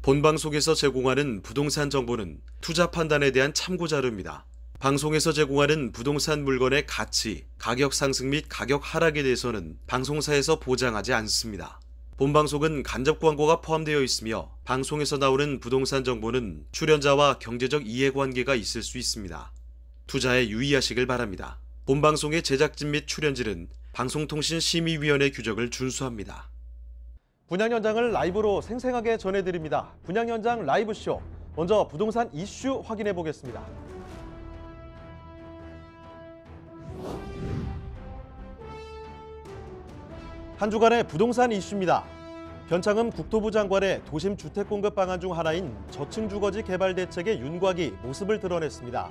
본방송에서 제공하는 부동산 정보는 투자 판단에 대한 참고 자료입니다. 방송에서 제공하는 부동산 물건의 가치, 가격 상승 및 가격 하락에 대해서는 방송사에서 보장하지 않습니다. 본방송은 간접 광고가 포함되어 있으며 방송에서 나오는 부동산 정보는 출연자와 경제적 이해관계가 있을 수 있습니다. 투자에 유의하시길 바랍니다. 본방송의 제작진 및 출연진은 방송통신심의위원회 규정을 준수합니다. 분양 현장을 라이브로 생생하게 전해드립니다. 분양 현장 라이브쇼. 먼저 부동산 이슈 확인해 보겠습니다. 한 주간의 부동산 이슈입니다. 변창흠 국토부 장관의 도심 주택 공급 방안 중 하나인 저층 주거지 개발 대책의 윤곽이 모습을 드러냈습니다.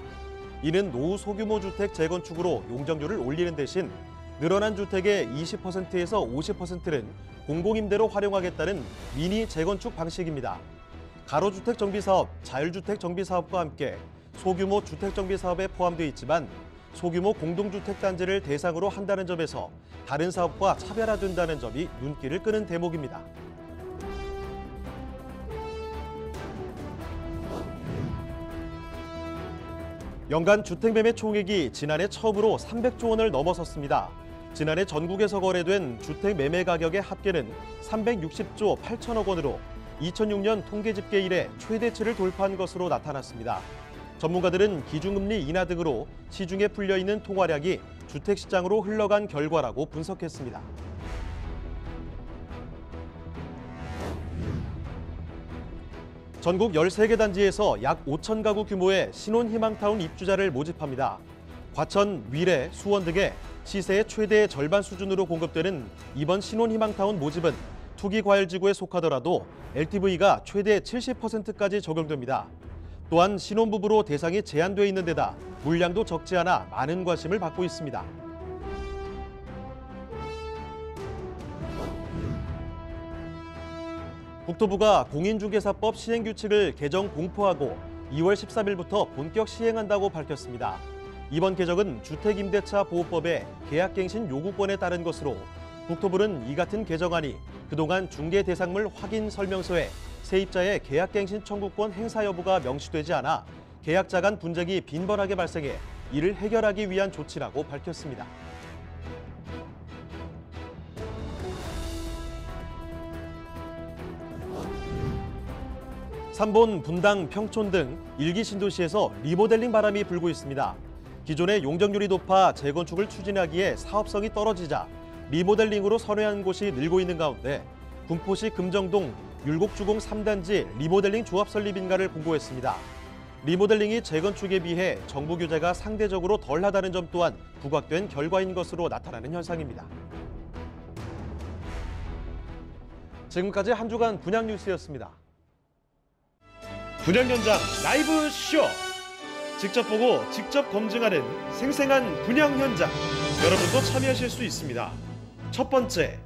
이는 노후 소규모 주택 재건축으로 용적률을 올리는 대신 늘어난 주택의 20%에서 50%는 공공임대로 활용하겠다는 미니 재건축 방식입니다. 가로주택 정비사업, 자율주택 정비사업과 함께 소규모 주택 정비사업에 포함되어 있지만 소규모 공동주택 단지를 대상으로 한다는 점에서 다른 사업과 차별화된다는 점이 눈길을 끄는 대목입니다. 연간 주택매매 총액이 지난해 처음으로 300조 원을 넘어섰습니다. 지난해 전국에서 거래된 주택 매매 가격의 합계는 360조 8천억 원으로 2006년 통계 집계 이래 최대치를 돌파한 것으로 나타났습니다. 전문가들은 기준금리 인하 등으로 시중에 풀려있는 통화량이 주택시장으로 흘러간 결과라고 분석했습니다. 전국 13개 단지에서 약 5천 가구 규모의 신혼희망타운 입주자를 모집합니다. 과천, 위례, 수원 등의 시세의 최대 절반 수준으로 공급되는 이번 신혼희망타운 모집은 투기과열지구에 속하더라도 LTV가 최대 70%까지 적용됩니다. 또한 신혼부부로 대상이 제한돼 있는 데다 물량도 적지 않아 많은 관심을 받고 있습니다. 국토부가 공인중개사법 시행규칙을 개정 공포하고 2월 13일부터 본격 시행한다고 밝혔습니다. 이번 개정은 주택임대차 보호법의 계약갱신 요구권에 따른 것으로 국토부는 이 같은 개정안이 그동안 중개대상물 확인 설명서에 세입자의 계약갱신 청구권 행사 여부가 명시되지 않아 계약자 간 분쟁이 빈번하게 발생해 이를 해결하기 위한 조치라고 밝혔습니다. 삼본, 분당, 평촌 등 일기 신도시에서 리모델링 바람이 불고 있습니다. 기존의 용적률이 높아 재건축을 추진하기에 사업성이 떨어지자 리모델링으로 선회하는 곳이 늘고 있는 가운데 군포시 금정동 율곡주공 3단지 리모델링 조합 설립 인가를 공고했습니다. 리모델링이 재건축에 비해 정부 규제가 상대적으로 덜하다는 점 또한 부각된 결과인 것으로 나타나는 현상입니다. 지금까지 한 주간 분양 뉴스였습니다. 분양 현장 라이브 쇼! 직접 보고 직접 검증하는 생생한 분양 현장, 여러분도 참여하실 수 있습니다. 첫 번째,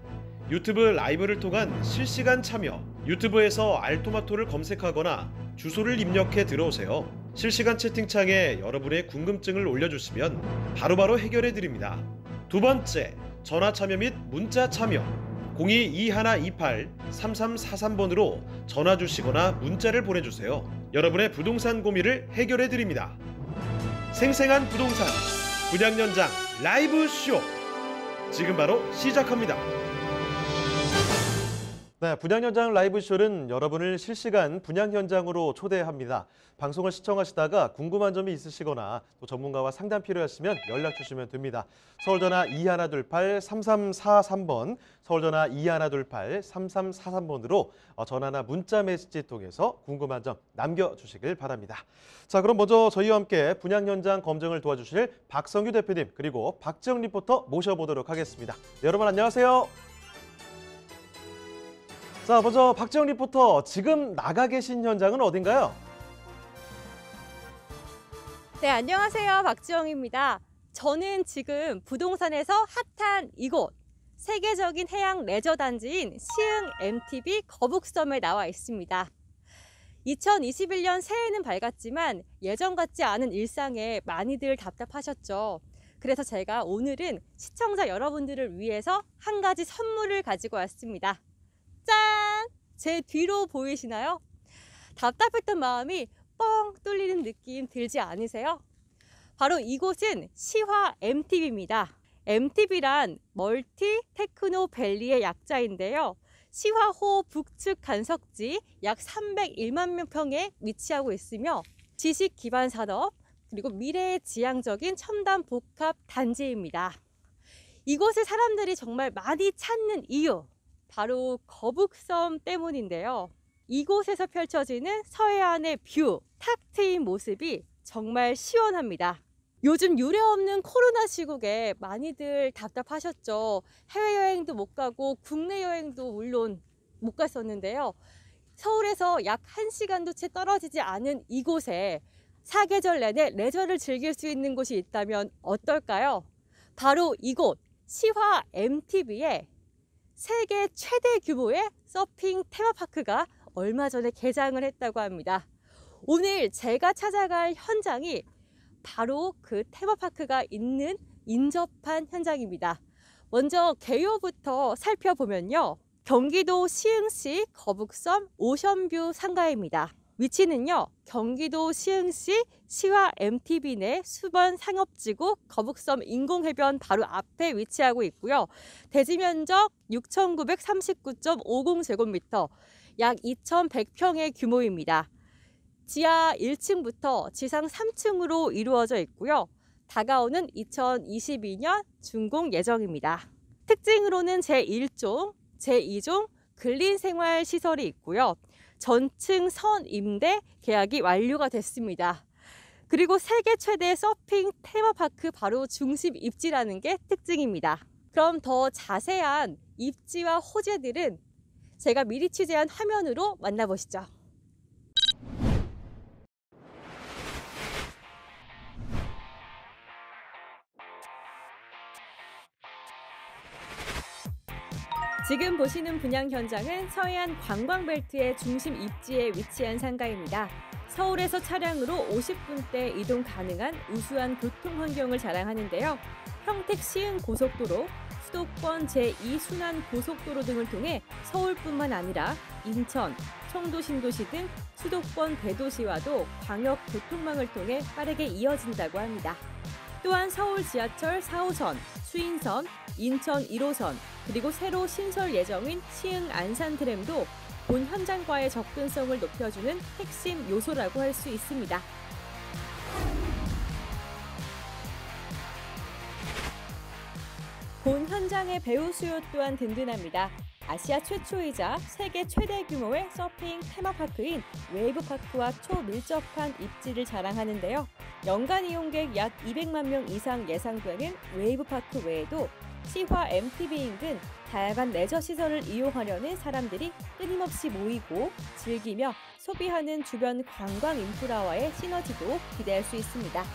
유튜브 라이브를 통한 실시간 참여. 유튜브에서 알토마토를 검색하거나 주소를 입력해 들어오세요. 실시간 채팅창에 여러분의 궁금증을 올려주시면 바로바로 해결해 드립니다. 두 번째, 전화 참여 및 문자 참여. 02-2128-3343번으로 전화 주시거나 문자를 보내주세요. 여러분의 부동산 고민을 해결해 드립니다. 생생한 부동산 분양 현장 라이브 쇼, 지금 바로 시작합니다. 네, 분양 현장 라이브 쇼는 여러분을 실시간 분양 현장으로 초대합니다. 방송을 시청하시다가 궁금한 점이 있으시거나 또 전문가와 상담 필요하시면 연락 주시면 됩니다. 서울전화 2128-3343번, 서울전화 2128-3343번으로 전화나 문자 메시지 통해서 궁금한 점 남겨주시길 바랍니다. 자, 그럼 먼저 저희와 함께 분양 현장 검증을 도와주실 박성규 대표님 그리고 박지영 리포터 모셔보도록 하겠습니다. 네, 여러분 안녕하세요. 자, 먼저 박지영 리포터, 지금 나가 계신 현장은 어딘가요? 네, 안녕하세요. 박지영입니다. 저는 지금 부동산에서 핫한 이곳, 세계적인 해양 레저 단지인 시흥 MTB 거북섬에 나와 있습니다. 2021년 새해는 밝았지만 예전 같지 않은 일상에 많이들 답답하셨죠. 그래서 제가 오늘은 시청자 여러분들을 위해서 한 가지 선물을 가지고 왔습니다. 짠! 제 뒤로 보이시나요? 답답했던 마음이 뻥 뚫리는 느낌 들지 않으세요? 바로 이곳은 시화 MTB입니다. MTB란 멀티 테크노 밸리의 약자인데요. 시화호 북측 간석지 약 301만 명 평에 위치하고 있으며 지식 기반 산업 그리고 미래의 지향적인 첨단 복합 단지입니다. 이곳을 사람들이 정말 많이 찾는 이유, 바로 거북섬 때문인데요. 이곳에서 펼쳐지는 서해안의 뷰, 탁 트인 모습이 정말 시원합니다. 요즘 유례없는 코로나 시국에 많이들 답답하셨죠. 해외여행도 못 가고 국내 여행도 물론 못 갔었는데요. 서울에서 약 1시간도 채 떨어지지 않은 이곳에 사계절 내내 레저를 즐길 수 있는 곳이 있다면 어떨까요? 바로 이곳 시화 MTB에 세계 최대 규모의 서핑 테마파크가 얼마 전에 개장을 했다고 합니다. 오늘 제가 찾아갈 현장이 바로 그 테마파크가 있는 인접한 현장입니다. 먼저 개요부터 살펴보면요. 경기도 시흥시 거북섬 오션뷰 상가입니다. 위치는요. 경기도 시흥시 시화 MTB 내 수번 상업지구 거북섬 인공해변 바로 앞에 위치하고 있고요. 대지 면적 6,939.50제곱미터, 약 2,100평의 규모입니다. 지하 1층부터 지상 3층으로 이루어져 있고요. 다가오는 2022년 준공 예정입니다. 특징으로는 제1종, 제2종 근린생활시설이 있고요. 전층 선임대 계약이 완료가 됐습니다. 그리고 세계 최대 서핑 테마파크 바로 중심 입지라는 게 특징입니다. 그럼 더 자세한 입지와 호재들은 제가 미리 취재한 화면으로 만나보시죠. 지금 보시는 분양 현장은 서해안 관광벨트의 중심 입지에 위치한 상가입니다. 서울에서 차량으로 50분대 이동 가능한 우수한 교통 환경을 자랑하는데요. 평택 시흥 고속도로, 수도권 제2순환 고속도로 등을 통해 서울뿐만 아니라 인천, 청도 신도시 등 수도권 대도시와도 광역 교통망을 통해 빠르게 이어진다고 합니다. 또한 서울 지하철 4호선, 수인선, 인천 1호선, 그리고 새로 신설 예정인 시흥 안산 트램도 본 현장과의 접근성을 높여주는 핵심 요소라고 할 수 있습니다. 본 현장의 배우 수요 또한 든든합니다. 아시아 최초이자 세계 최대 규모의 서핑 테마파크인 웨이브파크와 초밀접한 입지를 자랑하는데요. 연간 이용객 약 200만 명 이상 예상되는 웨이브파크 외에도 시화 MTB 인근 다양한 레저 시설을 이용하려는 사람들이 끊임없이 모이고 즐기며 소비하는 주변 관광 인프라와의 시너지도 기대할 수 있습니다.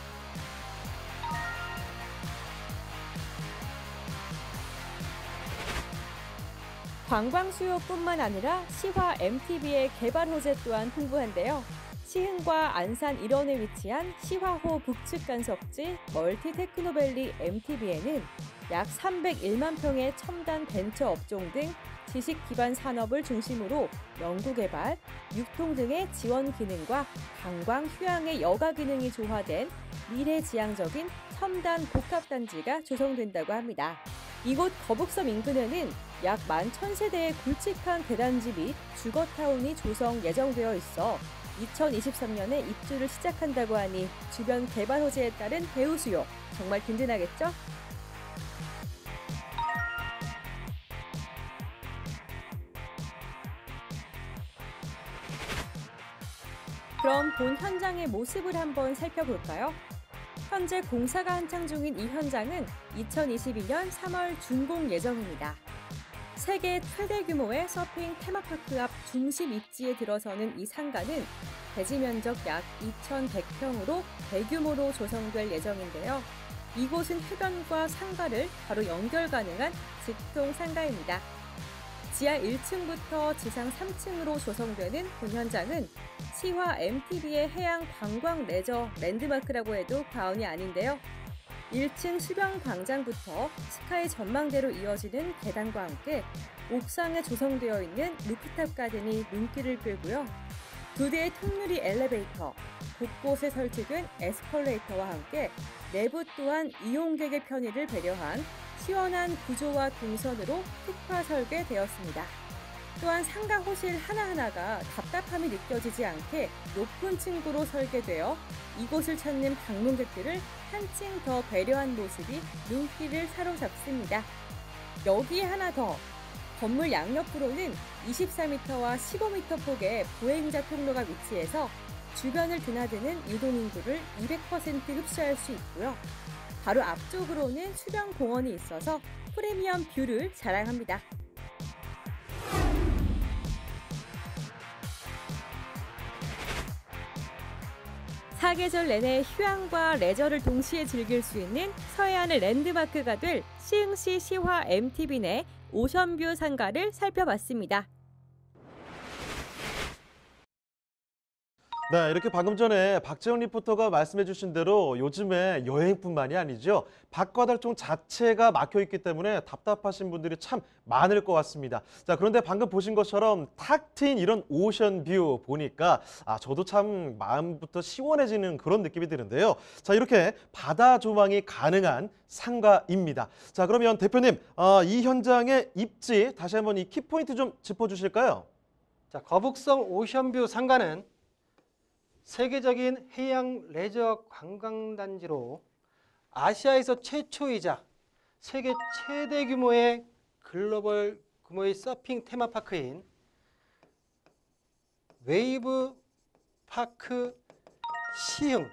관광 수요뿐만 아니라 시화 MTB의 개발 호재 또한 풍부한데요. 시흥과 안산 일원에 위치한 시화호 북측 간석지 멀티 테크노밸리 MTB에는 약 301만 평의 첨단 벤처 업종 등 지식 기반 산업을 중심으로 연구개발, 유통 등의 지원 기능과 관광 휴양의 여가 기능이 조화된 미래지향적인 첨단 복합단지가 조성된다고 합니다. 이곳 거북섬 인근에는 약 11,000세대의 굵직한 대단지 및 주거타운이 조성 예정되어 있어 2023년에 입주를 시작한다고 하니 주변 개발 호재에 따른 배우 수요 정말 든든하겠죠? 그럼 본 현장의 모습을 한번 살펴볼까요? 현재 공사가 한창 중인 이 현장은 2022년 3월 준공 예정입니다. 세계 최대 규모의 서핑 테마파크 앞 중심 입지에 들어서는 이 상가는 대지 면적 약 2,100평으로 대규모로 조성될 예정인데요. 이곳은 해변과 상가를 바로 연결 가능한 직통 상가입니다. 지하 1층부터 지상 3층으로 조성되는 본 현장은 시화 MTB의 해양 관광 레저 랜드마크라고 해도 과언이 아닌데요. 1층 수변 광장부터 스카이 전망대로 이어지는 계단과 함께 옥상에 조성되어 있는 루프탑 가든이 눈길을 끌고요. 2대의 통유리 엘리베이터, 곳곳에 설치된 에스컬레이터와 함께 내부 또한 이용객의 편의를 배려한 시원한 구조와 동선으로 특화 설계되었습니다. 또한 상가 호실 하나하나가 답답함이 느껴지지 않게 높은 층고로 설계되어 이곳을 찾는 방문객들을 한층 더 배려한 모습이 눈길을 사로잡습니다. 여기에 하나 더, 건물 양옆으로는 24m와 15m 폭의 보행자 통로가 위치해서 주변을 드나드는 유동인구를 200% 흡수할 수 있고요. 바로 앞쪽으로는 수변 공원이 있어서 프리미엄 뷰를 자랑합니다. 사계절 내내 휴양과 레저를 동시에 즐길 수 있는 서해안의 랜드마크가 될 시흥시 시화 MTB 내 오션뷰 상가를 살펴봤습니다. 네, 이렇게 방금 전에 박재영 리포터가 말씀해 주신 대로 요즘에 여행뿐만이 아니죠. 밖과 달총 자체가 막혀 있기 때문에 답답하신 분들이 참 많을 것 같습니다. 자, 그런데 방금 보신 것처럼 탁 트인 이런 오션뷰 보니까 저도 참 마음부터 시원해지는 그런 느낌이 드는데요. 자, 이렇게 바다 조망이 가능한 상가입니다. 자, 그러면 대표님, 이 현장의 입지 다시 한번 이 키포인트 좀 짚어주실까요? 자, 거북성 오션뷰 상가는 세계적인 해양 레저 관광단지로 아시아에서 최초이자 세계 최대 규모의 글로벌 규모의 서핑 테마파크인 웨이브 파크 시흥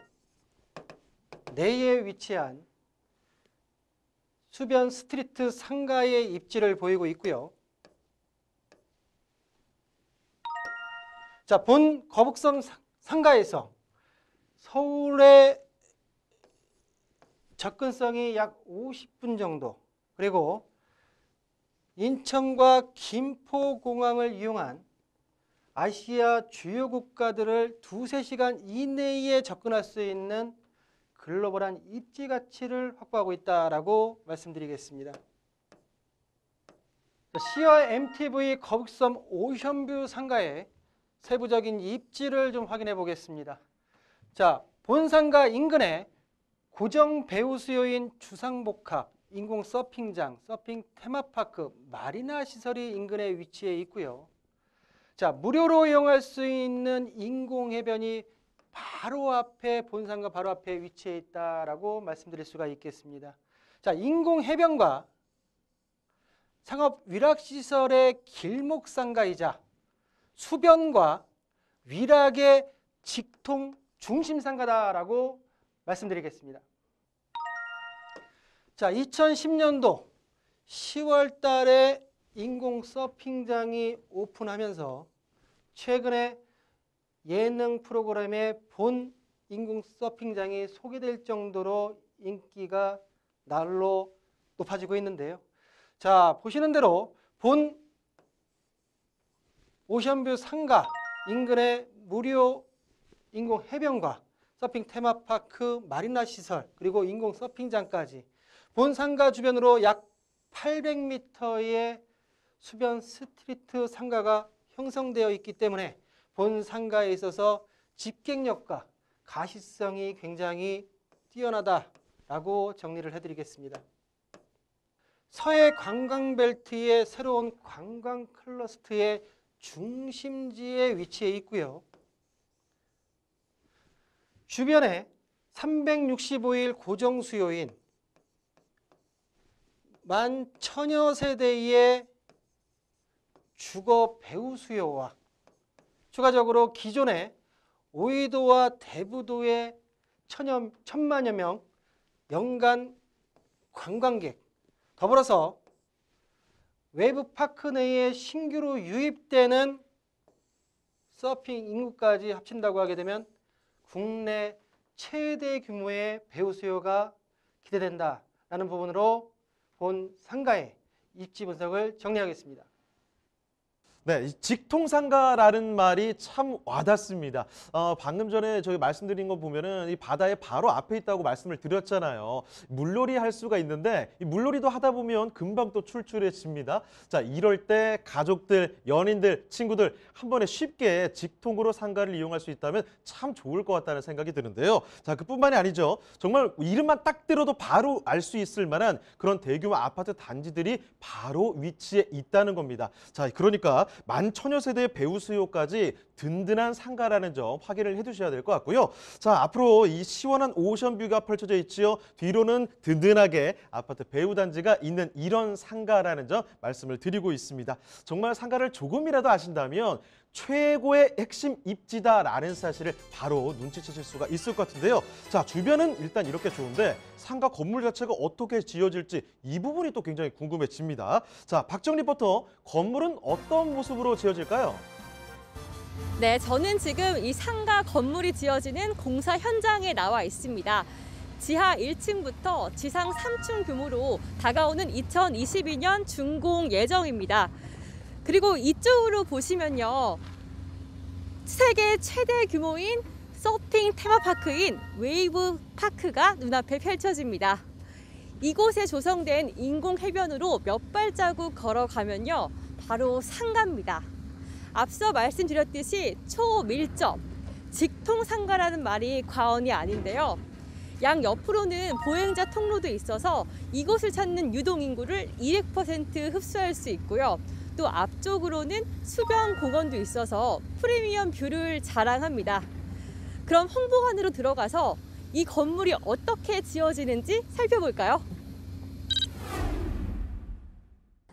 내에 위치한 수변 스트리트 상가의 입지를 보이고 있고요. 자, 본 거북성 상가에서 서울의 접근성이 약 50분 정도, 그리고 인천과 김포공항을 이용한 아시아 주요 국가들을 2~3시간 이내에 접근할 수 있는 글로벌한 입지 가치를 확보하고 있다라고 말씀드리겠습니다. 시와 MTV 거북섬 오션뷰 상가의 세부적인 입지를 좀 확인해 보겠습니다. 자, 본상가 인근에 고정 배우 수요인 주상복합, 인공 서핑장, 서핑 테마파크, 마리나 시설이 인근에 위치해 있고요. 자, 무료로 이용할 수 있는 인공 해변이 바로 앞에, 본상가 바로 앞에 위치해 있다라고 말씀드릴 수가 있겠습니다. 자, 인공 해변과 상업 위락 시설의 길목상가이자 수변과 위락의 직통 중심 상가다라고 말씀드리겠습니다. 자, 2010년도 10월 달에 인공 서핑장이 오픈하면서 최근에 예능 프로그램에 본 인공 서핑장이 소개될 정도로 인기가 날로 높아지고 있는데요. 자, 보시는 대로 본 오션뷰 상가 인근의 무료 인공 해변과 서핑 테마파크, 마리나 시설, 그리고 인공 서핑장까지 본 상가 주변으로 약 800m의 수변 스트리트 상가가 형성되어 있기 때문에 본 상가에 있어서 집객력과 가시성이 굉장히 뛰어나다라고 정리를 해드리겠습니다. 서해 관광벨트의 새로운 관광 클러스터의 중심지에 위치해 있고요. 주변에 365일 고정 수요인 10,000여 세대의 주거 배우 수요와 추가적으로 기존의 오이도와 대부도의 1,000만여 명 연간 관광객, 더불어서 웨이브파크 내에 신규로 유입되는 서핑 인구까지 합친다고 하게 되면 국내 최대 규모의 배우 수요가 기대된다라는 부분으로 본 상가의 입지 분석을 정리하겠습니다. 네, 이 직통상가라는 말이 참 와닿습니다. 방금 전에 저희 말씀드린 거 보면은 이 바다의 바로 앞에 있다고 말씀을 드렸잖아요. 물놀이 할 수가 있는데 이 물놀이도 하다 보면 금방 또 출출해집니다. 자, 이럴 때 가족들, 연인들, 친구들 한 번에 쉽게 직통으로 상가를 이용할 수 있다면 참 좋을 것 같다는 생각이 드는데요. 자, 그뿐만이 아니죠. 정말 이름만 딱 들어도 바로 알 수 있을 만한 그런 대규모 아파트 단지들이 바로 위치에 있다는 겁니다. 자, 그러니까 만천여 세대의 배우 수요까지 든든한 상가라는 점 확인을 해두셔야 될 것 같고요. 자, 앞으로 이 시원한 오션뷰가 펼쳐져 있지요. 뒤로는 든든하게 아파트 배우 단지가 있는 이런 상가라는 점 말씀을 드리고 있습니다. 정말 상가를 조금이라도 아신다면 최고의 핵심 입지다라는 사실을 바로 눈치채실 수가 있을 것 같은데요. 자, 주변은 일단 이렇게 좋은데 상가 건물 자체가 어떻게 지어질지 이 부분이 또 굉장히 궁금해집니다. 자, 박정 리포터, 건물은 어떤 모습으로 지어질까요? 네, 저는 지금 이 상가 건물이 지어지는 공사 현장에 나와 있습니다. 지하 1층부터 지상 3층 규모로 다가오는 2022년 준공 예정입니다. 그리고 이쪽으로 보시면요, 세계 최대 규모인 서핑 테마파크인 웨이브 파크가 눈앞에 펼쳐집니다. 이곳에 조성된 인공 해변으로 몇 발자국 걸어가면요, 바로 상가입니다. 앞서 말씀드렸듯이 초밀접, 직통상가라는 말이 과언이 아닌데요. 양 옆으로는 보행자 통로도 있어서 이곳을 찾는 유동인구를 200% 흡수할 수 있고요. 또 앞쪽으로는 수변 공원도 있어서 프리미엄 뷰를 자랑합니다. 그럼 홍보관으로 들어가서 이 건물이 어떻게 지어지는지 살펴볼까요?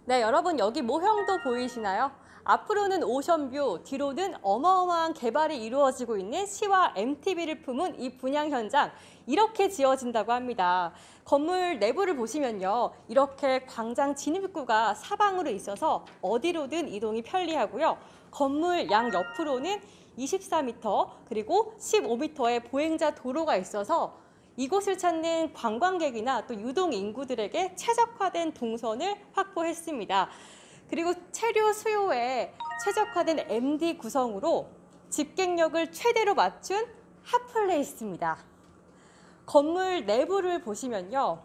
네, 여러분 여기 모형도 보이시나요? 앞으로는 오션뷰, 뒤로는 어마어마한 개발이 이루어지고 있는 시와 MTB를 품은 이 분양 현장, 이렇게 지어진다고 합니다. 건물 내부를 보시면요, 이렇게 광장 진입구가 사방으로 있어서 어디로든 이동이 편리하고요. 건물 양 옆으로는 24m 그리고 15m의 보행자 도로가 있어서 이곳을 찾는 관광객이나 또 유동 인구들에게 최적화된 동선을 확보했습니다. 그리고 체류 수요에 최적화된 MD 구성으로 집객력을 최대로 맞춘 핫플레이스입니다. 건물 내부를 보시면요,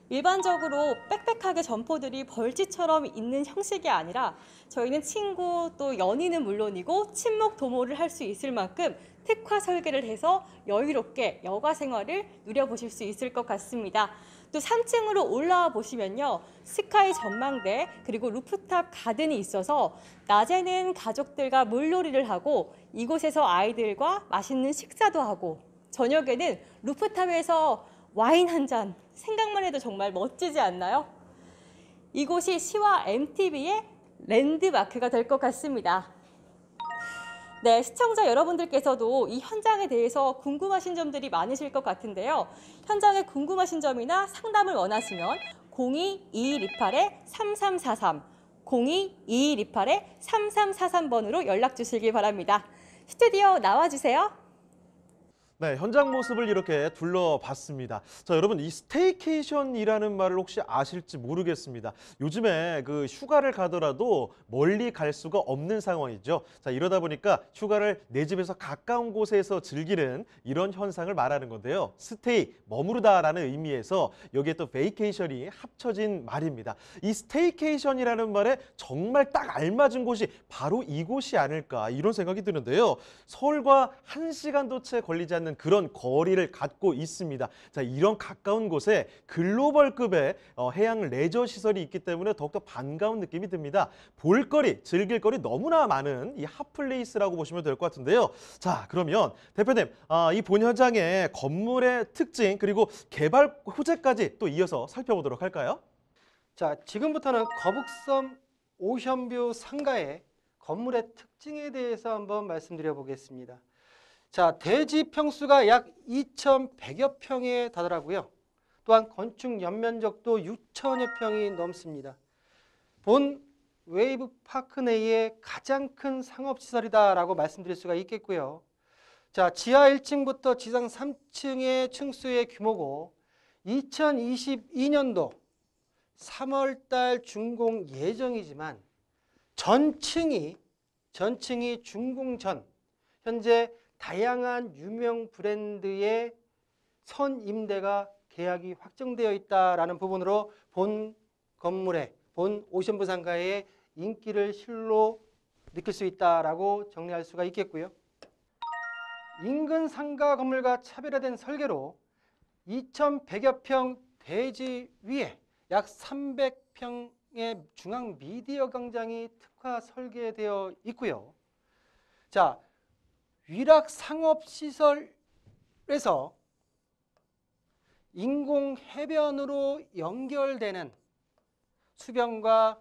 일반적으로 빽빽하게 점포들이 벌집처럼 있는 형식이 아니라 저희는 친구 또 연인은 물론이고 친목 도모를 할 수 있을 만큼 특화 설계를 해서 여유롭게 여가 생활을 누려보실 수 있을 것 같습니다. 또 3층으로 올라와 보시면요, 스카이 전망대 그리고 루프탑 가든이 있어서 낮에는 가족들과 물놀이를 하고 이곳에서 아이들과 맛있는 식사도 하고 저녁에는 루프탑에서 와인 한 잔, 생각만 해도 정말 멋지지 않나요? 이곳이 시와 MTB의 랜드마크가 될 것 같습니다. 네, 시청자 여러분들께서도 이 현장에 대해서 궁금하신 점들이 많으실 것 같은데요. 현장에 궁금하신 점이나 상담을 원하시면 02-2128-3343, 02-2128-3343번으로 연락 주시기 바랍니다. 스튜디오 나와주세요. 네, 현장 모습을 이렇게 둘러봤습니다. 자, 여러분, 이 스테이케이션이라는 말을 혹시 아실지 모르겠습니다. 요즘에 그 휴가를 가더라도 멀리 갈 수가 없는 상황이죠. 자, 이러다 보니까 휴가를 내 집에서 가까운 곳에서 즐기는 이런 현상을 말하는 건데요. 스테이, 머무르다라는 의미에서 여기에 또 베이케이션이 합쳐진 말입니다. 이 스테이케이션이라는 말에 정말 딱 알맞은 곳이 바로 이곳이 아닐까, 이런 생각이 드는데요. 서울과 1시간도 채 걸리지 않는 그런 거리를 갖고 있습니다. 자, 이런 가까운 곳에 글로벌급의 해양 레저 시설이 있기 때문에 더욱더 반가운 느낌이 듭니다. 볼거리, 즐길거리 너무나 많은 이 핫플레이스라고 보시면 될 것 같은데요. 자, 그러면 대표님, 이 본 현장의 건물의 특징 그리고 개발 호재까지 또 이어서 살펴보도록 할까요? 자, 지금부터는 거북섬 오션뷰 상가의 건물의 특징에 대해서 한번 말씀드려 보겠습니다. 자, 대지 평수가 약 2,100여 평에 다다르고요. 또한 건축 연면적도 6천여 평이 넘습니다. 본 웨이브 파크 내의 가장 큰 상업시설이다라고 말씀드릴 수가 있겠고요. 자, 지하 1층부터 지상 3층의 층수의 규모고 2022년도 3월 달 준공 예정이지만 전층이 준공전, 현재 다양한 유명 브랜드의 선임대가 계약이 확정되어 있다라는 부분으로 본 건물의 본 오션뷰 상가의 인기를 실로 느낄 수 있다라고 정리할 수가 있겠고요. 인근 상가 건물과 차별화된 설계로 2,100여 평 대지 위에 약 300평의 중앙 미디어 광장이 특화 설계되어 있고요. 자, 위락 상업 시설에서 인공 해변으로 연결되는 수변과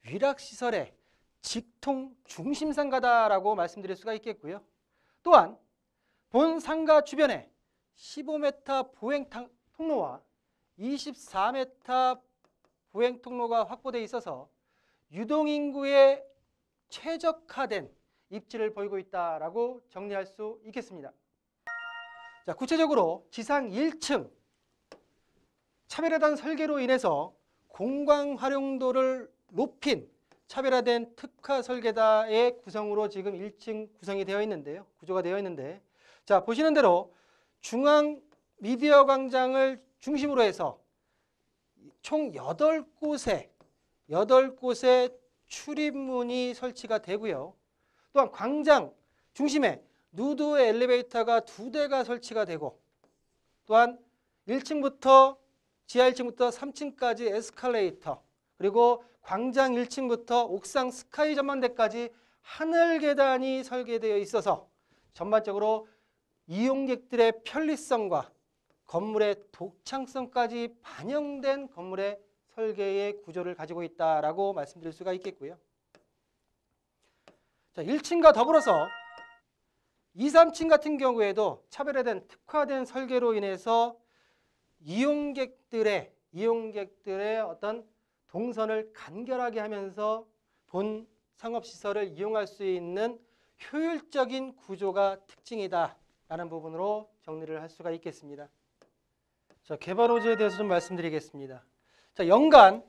위락 시설의 직통 중심 상가다라고 말씀드릴 수가 있겠고요. 또한 본 상가 주변에 15m 보행 통로와 24m 보행 통로가 확보되어 있어서 유동인구에 최적화된 입지를 보이고 있다라고 정리할 수 있겠습니다. 자, 구체적으로 지상 1층 차별화된 설계로 인해서 공간 활용도를 높인 차별화된 특화 설계다의 구성으로 지금 1층 구성이 되어 있는데요. 구조가 되어 있는데, 자, 보시는 대로 중앙 미디어 광장을 중심으로 해서 총 8곳의 출입문이 설치가 되고요. 또한 광장 중심에 누드 엘리베이터가 2대가 설치가 되고, 또한 1층부터 지하 1층부터 3층까지 에스컬레이터, 그리고 광장 1층부터 옥상 스카이 전망대까지 하늘 계단이 설계되어 있어서 전반적으로 이용객들의 편리성과 건물의 독창성까지 반영된 건물의 설계의 구조를 가지고 있다라고 말씀드릴 수가 있겠고요. 자, 1층과 더불어서 2, 3층 같은 경우에도 차별화된 특화된 설계로 인해서 이용객들의 어떤 동선을 간결하게 하면서 본 상업시설을 이용할 수 있는 효율적인 구조가 특징이다라는 부분으로 정리를 할 수가 있겠습니다. 자, 개발 호재에 대해서 좀 말씀드리겠습니다. 자, 연간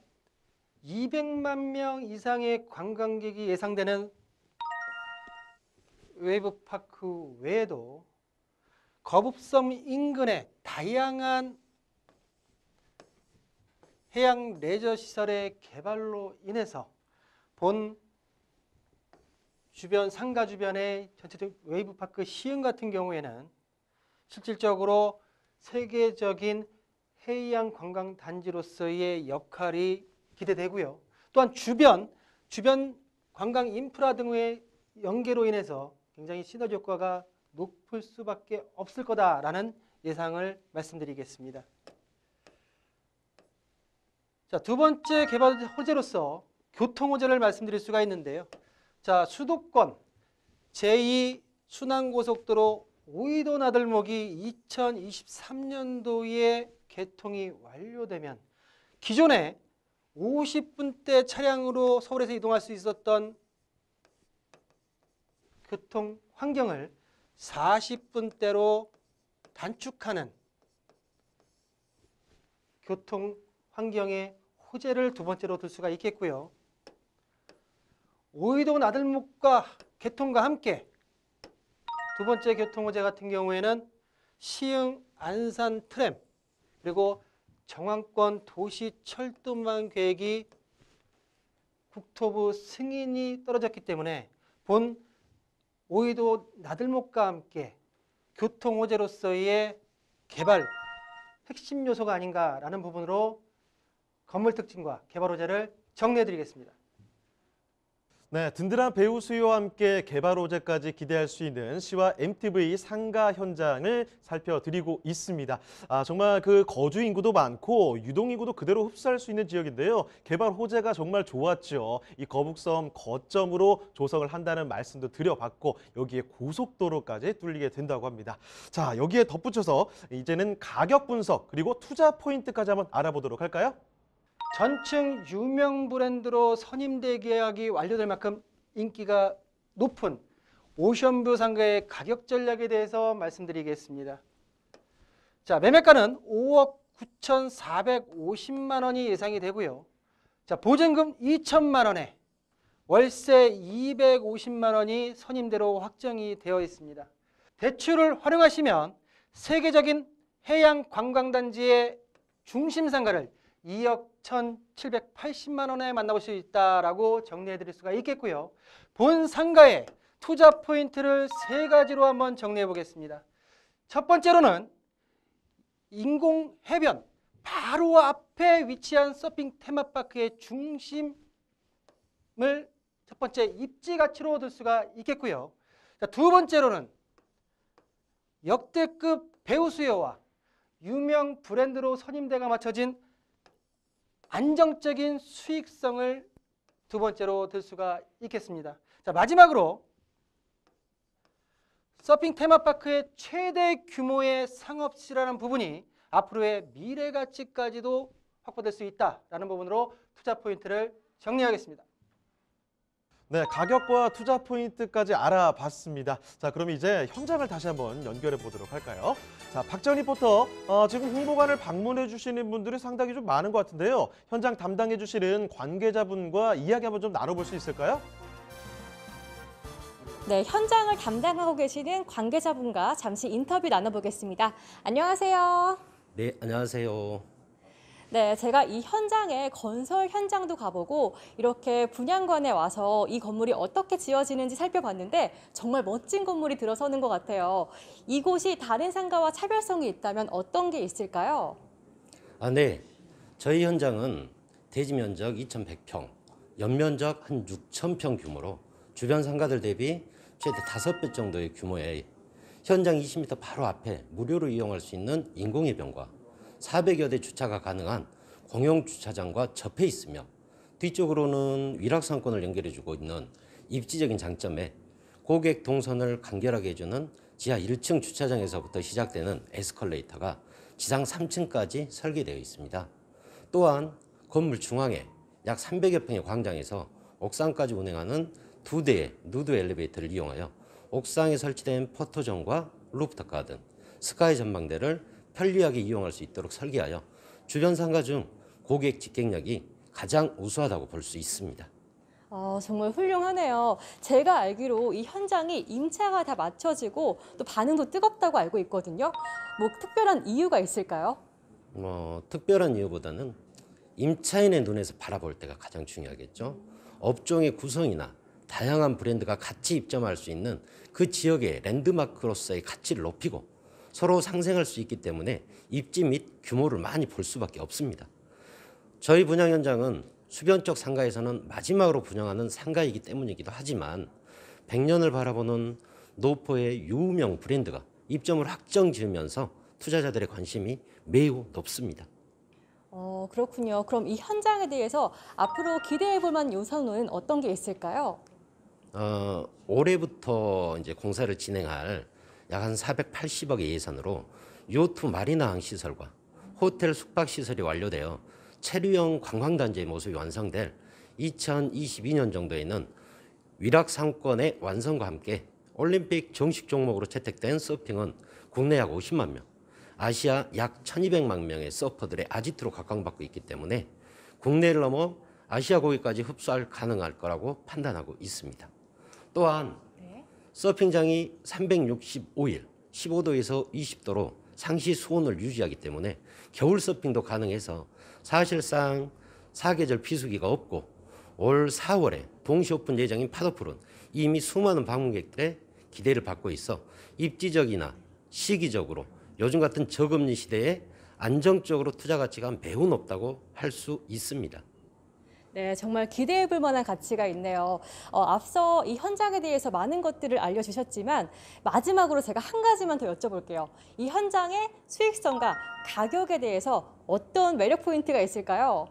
200만 명 이상의 관광객이 예상되는 웨이브파크 외에도 거북섬 인근의 다양한 해양 레저 시설의 개발로 인해서 본 주변 상가 주변의 전체적 웨이브파크 시흥 같은 경우에는 실질적으로 세계적인 해양 관광 단지로서의 역할이 기대되고요. 또한 주변 관광 인프라 등의 연계로 인해서 굉장히 시너지 효과가 높을 수밖에 없을 거다라는 예상을 말씀드리겠습니다. 자, 두 번째 개발 호재로서 교통 호재를 말씀드릴 수가 있는데요. 자, 수도권 제2 순환고속도로 오이도 나들목이 2023년도에 개통이 완료되면 기존에 50분대 차량으로 서울에서 이동할 수 있었던 교통 환경을 40분대로 단축하는 교통 환경의 호재를 두 번째로 들 수가 있겠고요. 오이도 나들목과 개통과 함께 두 번째 교통 호재 같은 경우에는 시흥 안산 트램 그리고 정왕권 도시 철도망 계획이 국토부 승인이 떨어졌기 때문에 본 오이도 나들목과 함께 교통 호재로서의 개발 핵심 요소가 아닌가라는 부분으로 건물 특징과 개발 호재를 정리해 드리겠습니다. 네, 든든한 배우 수요와 함께 개발 호재까지 기대할 수 있는 시와 MTV 상가 현장을 살펴드리고 있습니다. 정말 그 거주 인구도 많고 유동 인구도 그대로 흡수할 수 있는 지역인데요. 개발 호재가 정말 좋았죠. 이 거북섬 거점으로 조성을 한다는 말씀도 드려봤고 여기에 고속도로까지 뚫리게 된다고 합니다. 자, 여기에 덧붙여서 이제는 가격 분석 그리고 투자 포인트까지 한번 알아보도록 할까요? 전층 유명 브랜드로 선임대 계약이 완료될 만큼 인기가 높은 오션뷰 상가의 가격 전략에 대해서 말씀드리겠습니다. 자, 매매가는 5억 9,450만 원이 예상이 되고요. 자, 보증금 2천만 원에 월세 250만 원이 선임대로 확정이 되어 있습니다. 대출을 활용하시면 세계적인 해양 관광단지의 중심 상가를 2억 1,780만 원에 만나볼 수 있다라고 정리해 드릴 수가 있겠고요. 본 상가의 투자 포인트를 세 가지로 한번 정리해 보겠습니다. 첫 번째로는 인공 해변 바로 앞에 위치한 서핑 테마파크의 중심을 첫 번째 입지 가치로 들 수가 있겠고요. 자, 두 번째로는 역대급 배우 수요와 유명 브랜드로 선임대가 맞춰진 안정적인 수익성을 두 번째로 들 수가 있겠습니다. 자, 마지막으로 서핑 테마파크의 최대 규모의 상업시라는 부분이 앞으로의 미래 가치까지도 확보될 수 있다라는 부분으로 투자 포인트를 정리하겠습니다. 네, 가격과 투자 포인트까지 알아봤습니다. 자, 그럼 이제 현장을 다시 한번 연결해 보도록 할까요? 자, 박지원 리포터, 지금 홍보관을 방문해 주시는 분들이 상당히 좀 많은 것 같은데요. 현장 담당해 주시는 관계자분과 이야기 한번 좀 나눠볼 수 있을까요? 네, 현장을 담당하고 계시는 관계자분과 잠시 인터뷰 나눠보겠습니다. 안녕하세요. 네, 안녕하세요. 네, 제가 이 현장에 건설 현장도 가보고 이렇게 분양관에 와서 이 건물이 어떻게 지어지는지 살펴봤는데 정말 멋진 건물이 들어서는 것 같아요. 이곳이 다른 상가와 차별성이 있다면 어떤 게 있을까요? 네. 저희 현장은 대지 면적 2,100평, 연면적 한 6,000평 규모로 주변 상가들 대비 최대 5배 정도의 규모의 현장 20m 바로 앞에 무료로 이용할 수 있는 인공해변과 400여 대 주차가 가능한 공용 주차장과 접해 있으며 뒤쪽으로는 위락상권을 연결해주고 있는 입지적인 장점에 고객 동선을 간결하게 해주는 지하 1층 주차장에서부터 시작되는 에스컬레이터가 지상 3층까지 설계되어 있습니다. 또한 건물 중앙에 약 300여 평의 광장에서 옥상까지 운행하는 2대의 누드 엘리베이터를 이용하여 옥상에 설치된 포토존과 루프탑 가든, 스카이 전망대를 편리하게 이용할 수 있도록 설계하여 주변 상가 중 고객 집객력이 가장 우수하다고 볼 수 있습니다. 정말 훌륭하네요. 제가 알기로 이 현장이 임차가 다 맞춰지고 또 반응도 뜨겁다고 알고 있거든요. 뭐 특별한 이유가 있을까요? 특별한 이유보다는 임차인의 눈에서 바라볼 때가 가장 중요하겠죠. 업종의 구성이나 다양한 브랜드가 같이 입점할 수 있는 그 지역의 랜드마크로서의 가치를 높이고 서로 상생할 수 있기 때문에 입지 및 규모를 많이 볼 수밖에 없습니다. 저희 분양 현장은 수변 쪽 상가에서는 마지막으로 분양하는 상가이기 때문이기도 하지만 100년을 바라보는 노포의 유명 브랜드가 입점을 확정 지으면서 투자자들의 관심이 매우 높습니다. 그렇군요. 그럼 이 현장에 대해서 앞으로 기대해 볼 만한 요소는 어떤 게 있을까요? 올해부터 이제 공사를 진행할 약 한 480억의 예산으로 요트 마리나항 시설과 호텔 숙박 시설이 완료되어 체류형 관광단지의 모습이 완성될 2022년 정도에는 위락 상권의 완성과 함께 올림픽 정식 종목으로 채택된 서핑은 국내 약 50만 명, 아시아 약 1,200만 명의 서퍼들의 아지트로 각광받고 있기 때문에 국내를 넘어 아시아 고객까지 흡수할 가능할 거라고 판단하고 있습니다. 또한 서핑장이 365일 15도에서 20도로 상시 수온을 유지하기 때문에 겨울 서핑도 가능해서 사실상 사계절 비수기가 없고 올 4월에 동시 오픈 예정인 파도풀은 이미 수많은 방문객들의 기대를 받고 있어 입지적이나 시기적으로 요즘 같은 저금리 시대에 안정적으로 투자 가치가 매우 높다고 할 수 있습니다. 네, 정말 기대해 볼 만한 가치가 있네요. 앞서 이 현장에 대해서 많은 것들을 알려주셨지만 마지막으로 제가 한 가지만 더 여쭤볼게요. 이 현장의 수익성과 가격에 대해서 어떤 매력 포인트가 있을까요?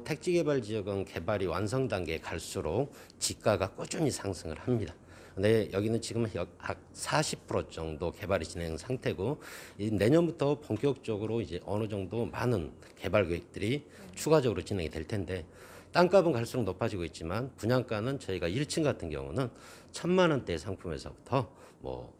택지 개발 지역은 개발이 완성 단계에 갈수록 지가가 꾸준히 상승을 합니다. 근데 여기는 지금 약 40% 정도 개발이 진행 상태고 내년부터 본격적으로 이제 어느 정도 많은 개발 계획들이 추가적으로 진행이 될 텐데 땅값은 갈수록 높아지고 있지만 분양가는 저희가 1층 같은 경우는 1,000만 원대 상품에서부터 뭐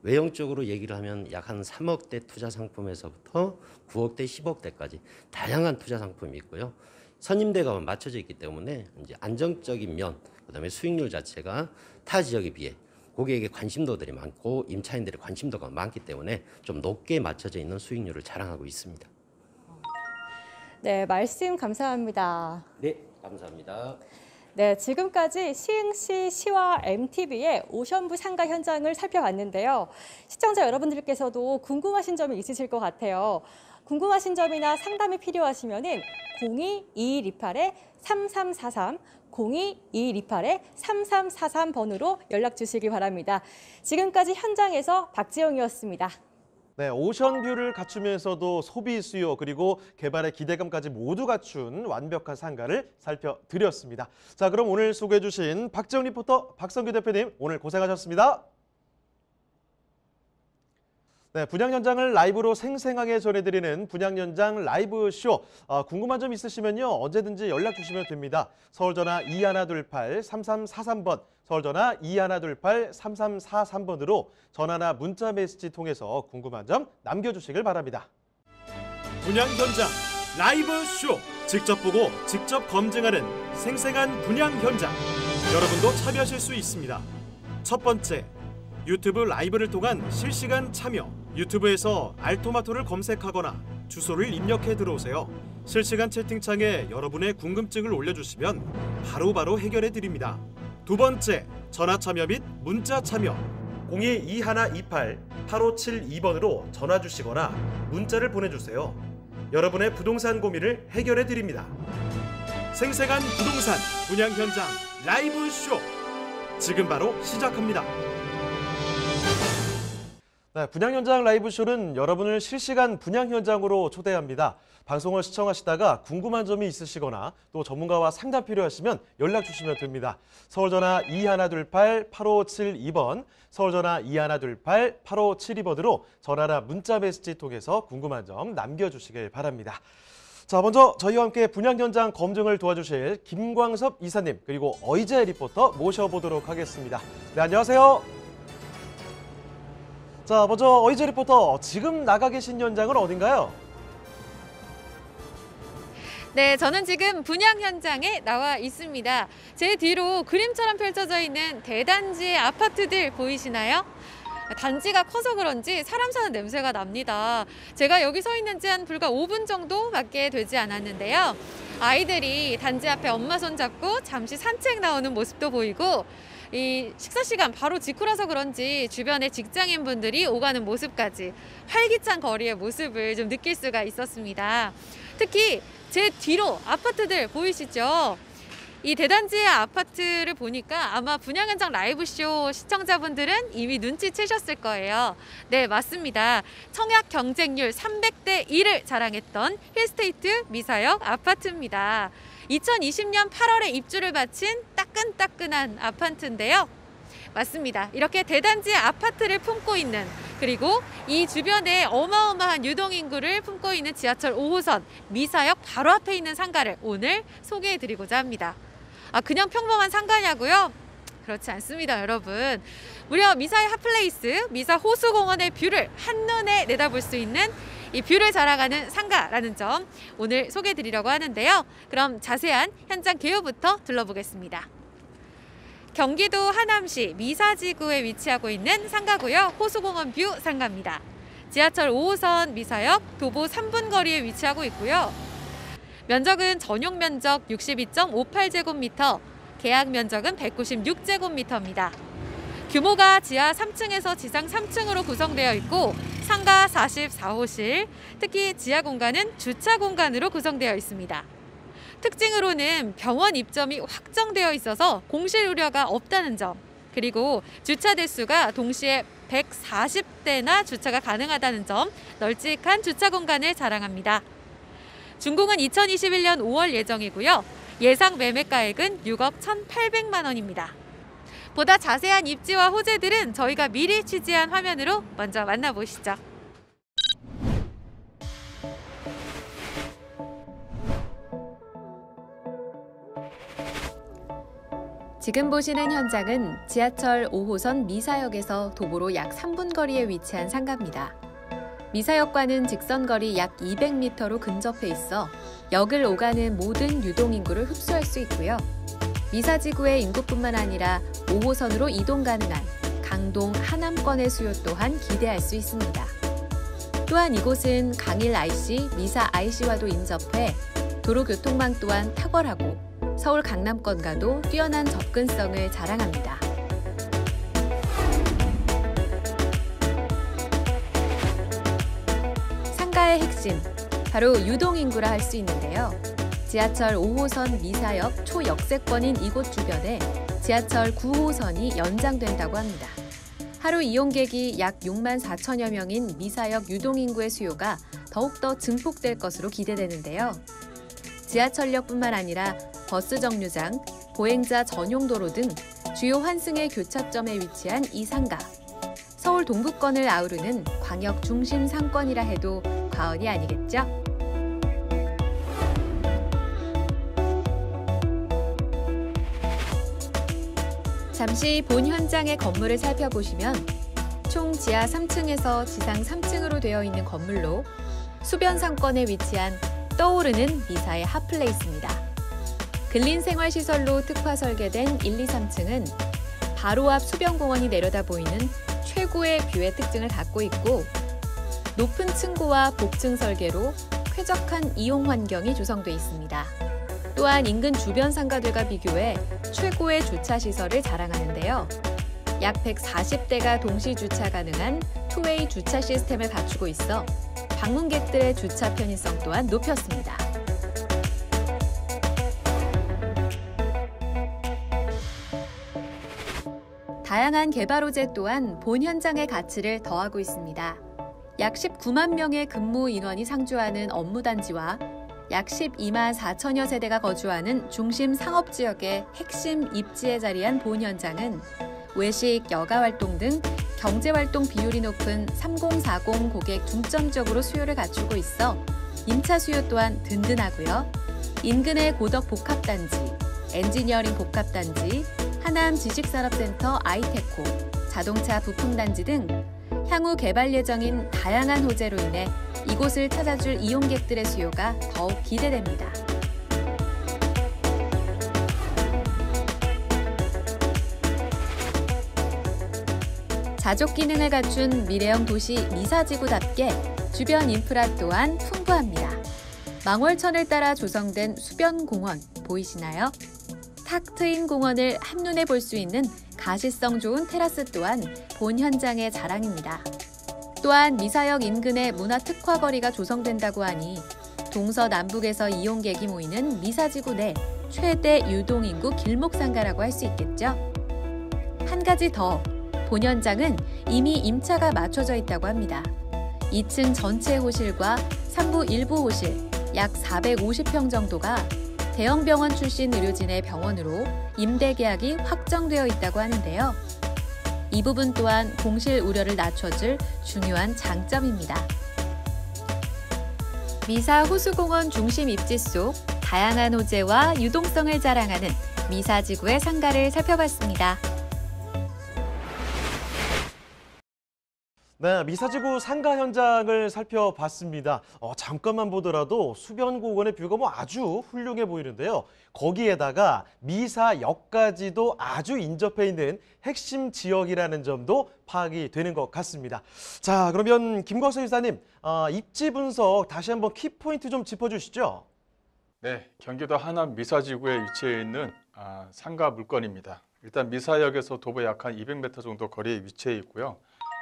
외형적으로 얘기를 하면 약 한 3억대 투자 상품에서부터 9억대, 10억대까지 다양한 투자 상품이 있고요. 선임대가 맞춰져 있기 때문에 이제 안정적인 면, 그다음에 수익률 자체가 타 지역에 비해 고객의 관심도들이 많고 임차인들의 관심도가 많기 때문에 좀 높게 맞춰져 있는 수익률을 자랑하고 있습니다. 네, 말씀 감사합니다. 네, 감사합니다. 네, 지금까지 시흥시 시와 MTB의 오션뷰 상가 현장을 살펴봤는데요. 시청자 여러분들께서도 궁금하신 점이 있으실 것 같아요. 궁금하신 점이나 상담이 필요하시면은 02-2128-3343, 02-2128-3343번으로 연락 주시기 바랍니다. 지금까지 현장에서 박지영이었습니다. 네, 오션뷰를 갖추면서도 소비 수요 그리고 개발의 기대감까지 모두 갖춘 완벽한 상가를 살펴드렸습니다. 자, 그럼 오늘 소개해 주신 박지영 리포터, 박성규 대표님 오늘 고생하셨습니다. 네, 분양 현장을 라이브로 생생하게 전해드리는 분양 현장 라이브 쇼. 궁금한 점 있으시면요 언제든지 연락 주시면 됩니다. 서울 전화 2128-3343번, 서울 전화 2128-3343번으로 전화나 문자 메시지 통해서 궁금한 점 남겨주시길 바랍니다. 분양 현장 라이브 쇼. 직접 보고 직접 검증하는 생생한 분양 현장. 여러분도 참여하실 수 있습니다. 첫 번째, 유튜브 라이브를 통한 실시간 참여. 유튜브에서 알토마토를 검색하거나 주소를 입력해 들어오세요. 실시간 채팅창에 여러분의 궁금증을 올려주시면 바로바로 해결해 드립니다. 두 번째, 전화 참여 및 문자 참여. 02-2128-8572번으로 전화 주시거나 문자를 보내주세요. 여러분의 부동산 고민을 해결해 드립니다. 생생한 부동산 분양 현장 라이브 쇼. 지금 바로 시작합니다. 네, 분양 현장 라이브 쇼는 여러분을 실시간 분양 현장으로 초대합니다. 방송을 시청하시다가 궁금한 점이 있으시거나 또 전문가와 상담 필요하시면 연락 주시면 됩니다. 서울 전화 2128-8572번, 서울 전화 2128-8572번으로 전화나 문자 메시지 통해서 궁금한 점 남겨주시길 바랍니다. 자, 먼저 저희와 함께 분양 현장 검증을 도와주실 김광섭 이사님 그리고 어이재 리포터 모셔보도록 하겠습니다. 네, 안녕하세요. 자, 먼저 어이재 리포터, 지금 나가 계신 현장은 어딘가요? 네, 저는 지금 분양 현장에 나와 있습니다. 제 뒤로 그림처럼 펼쳐져 있는 대단지의 아파트들 보이시나요? 단지가 커서 그런지 사람 사는 냄새가 납니다. 제가 여기 서 있는 지 한 불과 5분 정도밖에 되지 않았는데요. 아이들이 단지 앞에 엄마 손 잡고 잠시 산책 나오는 모습도 보이고, 이 식사 시간 바로 직후라서 그런지 주변에 직장인분들이 오가는 모습까지 활기찬 거리의 모습을 좀 느낄 수가 있었습니다. 특히 제 뒤로 아파트들 보이시죠? 이 대단지의 아파트를 보니까 아마 분양 현장 라이브쇼 시청자분들은 이미 눈치채셨을 거예요. 네, 맞습니다. 청약 경쟁률 300대 1을 자랑했던 힐스테이트 미사역 아파트입니다. 2020년 8월에 입주를 마친 따끈따끈한 아파트인데요. 맞습니다. 이렇게 대단지의 아파트를 품고 있는, 그리고 이 주변에 어마어마한 유동인구를 품고 있는 지하철 5호선 미사역 바로 앞에 있는 상가를 오늘 소개해드리고자 합니다. 그냥 평범한 상가냐고요? 그렇지 않습니다, 여러분. 무려 미사의 핫플레이스, 미사 호수공원의 뷰를 한눈에 내다볼 수 있는 이 뷰를 자랑하는 상가라는 점 오늘 소개해드리려고 하는데요. 그럼 자세한 현장 개요부터 둘러보겠습니다. 경기도 하남시 미사지구에 위치하고 있는 상가고요. 호수공원 뷰 상가입니다. 지하철 5호선 미사역 도보 3분 거리에 위치하고 있고요. 면적은 전용 면적 62.58제곱미터, 계약 면적은 196제곱미터입니다. 규모가 지하 3층에서 지상 3층으로 구성되어 있고 상가 44호실, 특히 지하 공간은 주차 공간으로 구성되어 있습니다. 특징으로는 병원 입점이 확정되어 있어서 공실 우려가 없다는 점, 그리고 주차 대수가 동시에 140대나 주차가 가능하다는 점, 널찍한 주차 공간을 자랑합니다. 준공은 2021년 5월 예정이고요. 예상 매매가액은 6억 1,800만 원입니다. 보다 자세한 입지와 호재들은 저희가 미리 취재한 화면으로 먼저 만나보시죠. 지금 보시는 현장은 지하철 5호선 미사역에서 도보로 약 3분 거리에 위치한 상가입니다. 미사역과는 직선거리 약 200m로 근접해 있어 역을 오가는 모든 유동인구를 흡수할 수 있고요. 미사지구의 인구뿐만 아니라 5호선으로 이동 가능한 강동 하남권의 수요 또한 기대할 수 있습니다. 또한 이곳은 강일 IC, 미사 IC와도 인접해 도로교통망 또한 탁월하고 서울 강남권과도 뛰어난 접근성을 자랑합니다. 상가의 핵심, 바로 유동인구라 할 수 있는데요. 지하철 5호선 미사역 초역세권인 이곳 주변에 지하철 9호선이 연장된다고 합니다. 하루 이용객이 약 6만 4천여 명인 미사역 유동인구의 수요가 더욱더 증폭될 것으로 기대되는데요. 지하철역뿐만 아니라 버스 정류장, 보행자 전용 도로 등 주요 환승의 교차점에 위치한 이 상가. 서울 동부권을 아우르는 광역 중심 상권이라 해도 과언이 아니겠죠? 잠시 본 현장의 건물을 살펴보시면 총 지하 3층에서 지상 3층으로 되어 있는 건물로 수변 상권에 위치한 떠오르는 미사의 핫플레이스입니다. 근린생활시설로 특화 설계된 1, 2, 3층은 바로 앞 수변공원이 내려다 보이는 최고의 뷰의 특징을 갖고 있고 높은 층고와 복층 설계로 쾌적한 이용 환경이 조성돼 있습니다. 또한 인근 주변 상가들과 비교해 최고의 주차 시설을 자랑하는데요. 약 140대가 동시 주차 가능한 투웨이 주차 시스템을 갖추고 있어 방문객들의 주차 편의성 또한 높였습니다. 다양한 개발 호재 또한 본 현장의 가치를 더하고 있습니다. 약 19만 명의 근무 인원이 상주하는 업무단지와 약 12만 4천여 세대가 거주하는 중심 상업지역의 핵심 입지에 자리한 본 현장은 외식, 여가활동 등 경제활동 비율이 높은 3040 고객 중점적으로 수요를 갖추고 있어 임차 수요 또한 든든하고요. 인근의 고덕 복합단지, 엔지니어링 복합단지, 하남 지식산업센터 아이테코, 자동차 부품단지 등 향후 개발 예정인 다양한 호재로 인해 이곳을 찾아줄 이용객들의 수요가 더욱 기대됩니다. 자족 기능을 갖춘 미래형 도시 미사지구답게 주변 인프라 또한 풍부합니다. 망월천을 따라 조성된 수변공원 보이시나요? 탁 트인 공원을 한눈에 볼 수 있는 가시성 좋은 테라스 또한 본 현장의 자랑입니다. 또한 미사역 인근에 문화특화거리가 조성된다고 하니 동서남북에서 이용객이 모이는 미사지구 내 최대 유동인구 길목상가라고 할 수 있겠죠. 한 가지 더, 본 현장은 이미 임차가 맞춰져 있다고 합니다. 2층 전체 호실과 3부 일부 호실 약 450평 정도가 대형 병원 출신 의료진의 병원으로 임대 계약이 확정되어 있다고 하는데요. 이 부분 또한 공실 우려를 낮춰줄 중요한 장점입니다. 미사 호수공원 중심 입지 속 다양한 호재와 유동성을 자랑하는 미사지구의 상가를 살펴봤습니다. 네, 미사지구 상가 현장을 살펴봤습니다. 잠깐만 보더라도 수변공원의 뷰가 아주 훌륭해 보이는데요. 거기에다가 미사역까지도 아주 인접해 있는 핵심 지역이라는 점도 파악이 되는 것 같습니다. 자, 그러면 김광석 이사님, 입지 분석 다시 한번 키포인트 좀 짚어주시죠. 네, 경기도 하남 미사지구에 위치해 있는 상가 물건입니다. 일단 미사역에서 도보 약 한 200m 정도 거리에 위치해 있고요.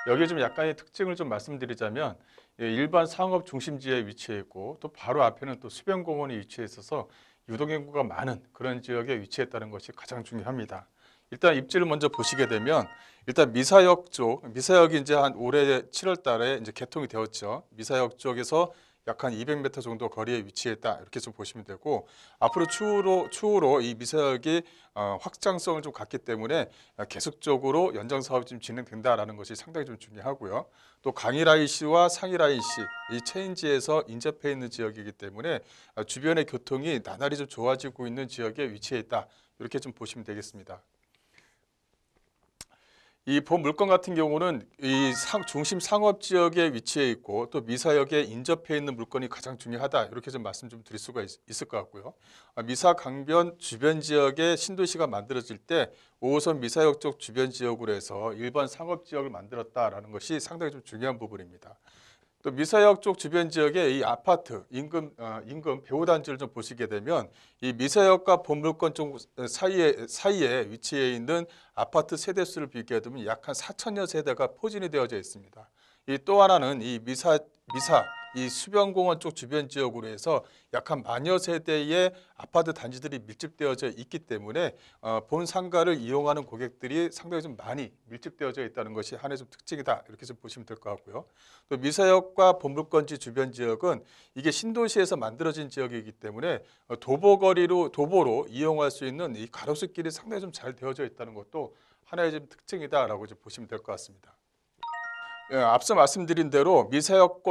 여기에 좀 약간의 특징을 좀 말씀드리자면 일반 상업 중심지에 위치해 있고 또 바로 앞에는 또 수변공원이 위치해 있어서 유동인구가 많은 그런 지역에 위치했다는 것이 가장 중요합니다. 일단 입지를 먼저 보시게 되면 일단 미사역 쪽, 미사역이 이제 한 올해 7월 달에 이제 개통이 되었죠. 미사역 쪽에서 약 한 200m 정도 거리에 위치했다 이렇게 좀 보시면 되고 앞으로 추후로 이 미사역이 확장성을 좀 갖기 때문에 계속적으로 연장 사업이 좀 진행된다라는 것이 상당히 좀 중요하고요. 또 강일 IC와 상일 IC 이 체인지에서 인접해 있는 지역이기 때문에 주변의 교통이 나날이 좀 좋아지고 있는 지역에 위치해 있다 이렇게 좀 보시면 되겠습니다. 이 본 물건 같은 경우는 이 중심 상업 지역에 위치해 있고 또 미사역에 인접해 있는 물건이 가장 중요하다. 이렇게 좀 말씀 좀 드릴 수가 있을 것 같고요. 미사 강변 주변 지역에 신도시가 만들어질 때 5호선 미사역 쪽 주변 지역으로 해서 일반 상업 지역을 만들었다라는 것이 상당히 좀 중요한 부분입니다. 또 미사역 쪽 주변 지역에 이 아파트 인근 배후 단지를 좀 보시게 되면 이 미사역과 본물건 쪽 사이에 위치해 있는 아파트 세대 수를 비교해 두면 약 한 4천여 세대가 포진이 되어져 있습니다. 이 또 하나는 이 이 수변공원 쪽 주변 지역으로 해서 약 한 만여 세대의 아파트 단지들이 밀집되어져 있기 때문에 본 상가를 이용하는 고객들이 상당히 좀 많이 밀집되어져 있다는 것이 하나의 좀 특징이다. 이렇게 좀 보시면 될 것 같고요. 또 미사역과 본물건지 주변 지역은 이게 신도시에서 만들어진 지역이기 때문에 도보로 이용할 수 있는 이 가로수길이 상당히 좀 잘 되어져 있다는 것도 하나의 좀 특징이다라고 좀 보시면 될 것 같습니다. 예, 앞서 말씀드린 대로 미사역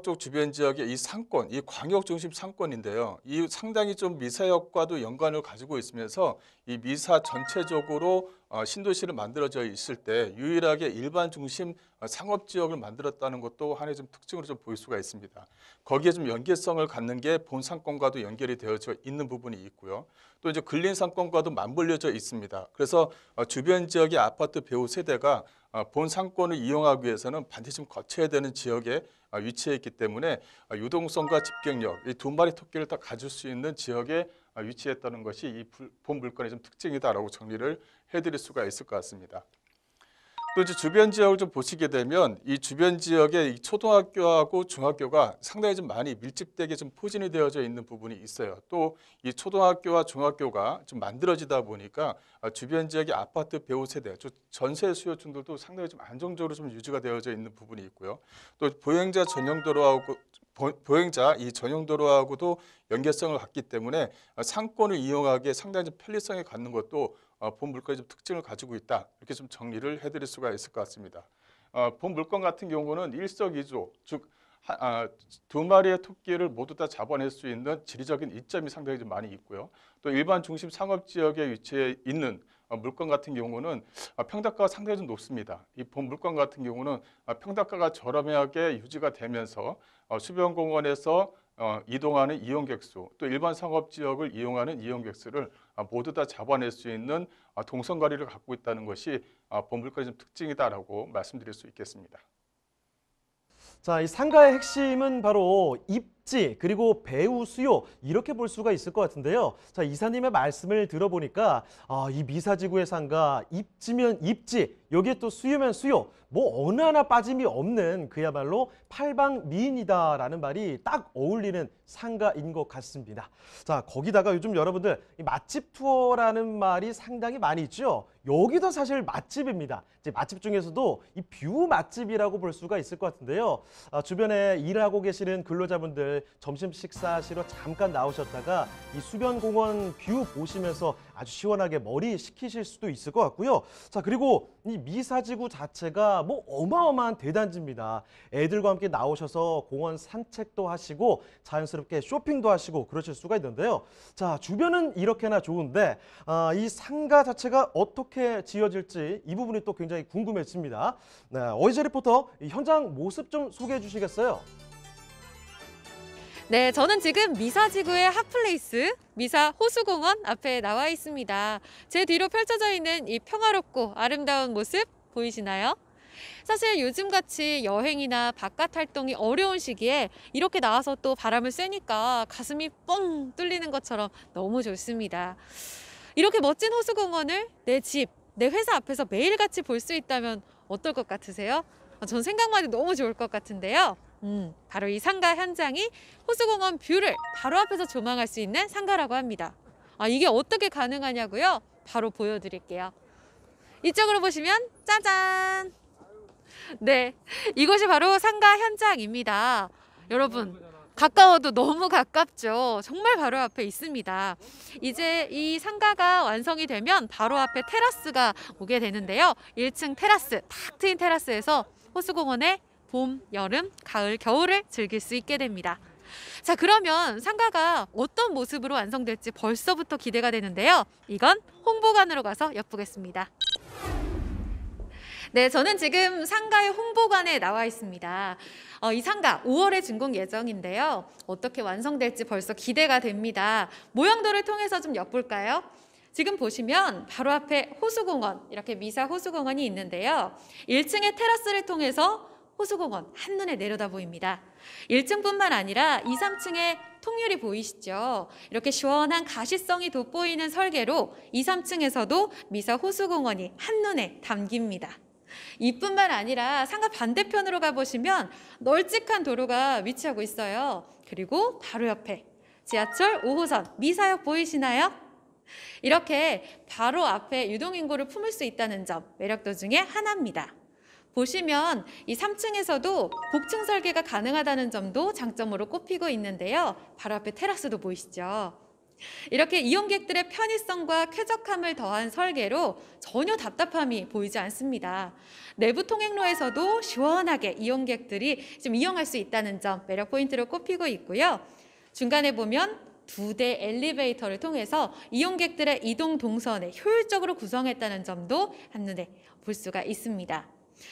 쪽 주변 지역의 이 상권, 이 광역 중심 상권인데요. 이 상당히 좀 미사역과도 연관을 가지고 있으면서 이 미사 전체적으로 신도시를 만들어져 있을 때 유일하게 일반 중심 상업 지역을 만들었다는 것도 하나의 좀 특징으로 좀 보일 수가 있습니다. 거기에 좀 연계성을 갖는 게 본 상권과도 연결이 되어져 있는 부분이 있고요. 또 이제 근린 상권과도 맞물려져 있습니다. 그래서 주변 지역의 아파트 배후 세대가 본 상권을 이용하기 위해서는 반드시 좀 거쳐야 되는 지역에 위치해 있기 때문에 유동성과 집경력, 이 두 마리 토끼를 다 가질 수 있는 지역에 위치했다는 것이 이 본 물건의 좀 특징이다라고 정리를 해드릴 수가 있을 것 같습니다. 또 이제 주변 지역을 좀 보시게 되면 이 주변 지역에 이 초등학교하고 중학교가 상당히 좀 많이 밀집되게 좀 포진이 되어져 있는 부분이 있어요. 또 이 초등학교와 중학교가 좀 만들어지다 보니까 주변 지역의 아파트 배후 세대, 전세 수요층들도 상당히 좀 안정적으로 좀 유지가 되어져 있는 부분이 있고요. 또 보행자 이 전용 도로하고도 연계성을 갖기 때문에 상권을 이용하기에 상당히 좀 편리성을 갖는 것도 본 물건의 좀 특징을 가지고 있다. 이렇게 좀 정리를 해드릴 수가 있을 것 같습니다. 본 물건 같은 경우는 일석이조, 즉 두 마리의 토끼를 모두 다 잡아낼 수 있는 지리적인 이점이 상당히 좀 많이 있고요. 또 일반 중심 상업 지역에 위치해 있는 물건 같은 경우는 평당가가 상당히 좀 높습니다. 이 본 물건 같은 경우는 평당가가 저렴하게 유지가 되면서 수변공원에서 이동하는 이용객 수, 또 일반 상업 지역을 이용하는 이용객 수를 모두 다 잡아낼 수 있는 동선거리를 갖고 있다는 것이 본 물건의 좀 특징이다라고 말씀드릴 수 있겠습니다. 자, 이 상가의 핵심은 바로 입지 그리고 배후 수요 이렇게 볼 수가 있을 것 같은데요. 자, 이사님의 말씀을 들어보니까 이 미사지구의 상가 입지면 입지, 여기에 또 수요면 수요, 뭐 어느 하나 빠짐이 없는 그야말로 팔방미인이다라는 말이 딱 어울리는 상가인 것 같습니다. 자, 거기다가 요즘 여러분들 이 맛집 투어라는 말이 상당히 많이 있죠. 여기도 사실 맛집입니다. 이제 맛집 중에서도 이 뷰 맛집이라고 볼 수가 있을 것 같은데요. 주변에 일하고 계시는 근로자분들 점심 식사하시러 잠깐 나오셨다가 이 수변공원 뷰 보시면서 아주 시원하게 머리 식히실 수도 있을 것 같고요. 자, 그리고 이 미사지구 자체가 뭐 어마어마한 대단지입니다. 애들과 함께 나오셔서 공원 산책도 하시고 자연스럽게 쇼핑도 하시고 그러실 수가 있는데요. 자, 주변은 이렇게나 좋은데 이 상가 자체가 어떻게 지어질지 이 부분이 또 굉장히 궁금해집니다. 네, 어이재 리포터 현장 모습 좀 소개해 주시겠어요? 네, 저는 지금 미사지구의 핫플레이스 미사 호수공원 앞에 나와 있습니다. 제 뒤로 펼쳐져 있는 이 평화롭고 아름다운 모습 보이시나요? 사실 요즘같이 여행이나 바깥 활동이 어려운 시기에 이렇게 나와서 또 바람을 쐬니까 가슴이 뻥 뚫리는 것처럼 너무 좋습니다. 이렇게 멋진 호수공원을 내 집, 내 회사 앞에서 매일같이 볼 수 있다면 어떨 것 같으세요? 전 생각만 해도 너무 좋을 것 같은데요. 바로 이 상가 현장이 호수공원 뷰를 바로 앞에서 조망할 수 있는 상가라고 합니다. 이게 어떻게 가능하냐고요? 바로 보여드릴게요. 이쪽으로 보시면 짜잔! 네, 이곳이 바로 상가 현장입니다. 여러분, 가까워도 너무 가깝죠. 정말 바로 앞에 있습니다. 이제 이 상가가 완성이 되면 바로 앞에 테라스가 오게 되는데요. 1층 테라스, 탁 트인 테라스에서 호수공원의 봄, 여름, 가을, 겨울을 즐길 수 있게 됩니다. 자, 그러면 상가가 어떤 모습으로 완성될지 벌써부터 기대가 되는데요. 이건 홍보관으로 가서 엿보겠습니다. 네, 저는 지금 상가의 홍보관에 나와 있습니다. 이 상가 5월에 준공 예정인데요. 어떻게 완성될지 벌써 기대가 됩니다. 모형도를 통해서 좀 엿볼까요? 지금 보시면 바로 앞에 호수공원, 이렇게 미사 호수공원이 있는데요. 1층의 테라스를 통해서 호수공원 한눈에 내려다 보입니다. 1층뿐만 아니라 2, 3층에 통유리 보이시죠? 이렇게 시원한 가시성이 돋보이는 설계로 2, 3층에서도 미사 호수공원이 한눈에 담깁니다. 이뿐만 아니라 상가 반대편으로 가보시면 널찍한 도로가 위치하고 있어요. 그리고 바로 옆에 지하철 5호선 미사역 보이시나요? 이렇게 바로 앞에 유동인구를 품을 수 있다는 점 매력도 중에 하나입니다. 보시면 이 3층에서도 복층 설계가 가능하다는 점도 장점으로 꼽히고 있는데요. 바로 앞에 테라스도 보이시죠? 이렇게 이용객들의 편의성과 쾌적함을 더한 설계로 전혀 답답함이 보이지 않습니다. 내부 통행로에서도 시원하게 이용객들이 좀 이용할 수 있다는 점 매력 포인트로 꼽히고 있고요. 중간에 보면 2대 엘리베이터를 통해서 이용객들의 이동 동선을 효율적으로 구성했다는 점도 한눈에 볼 수가 있습니다.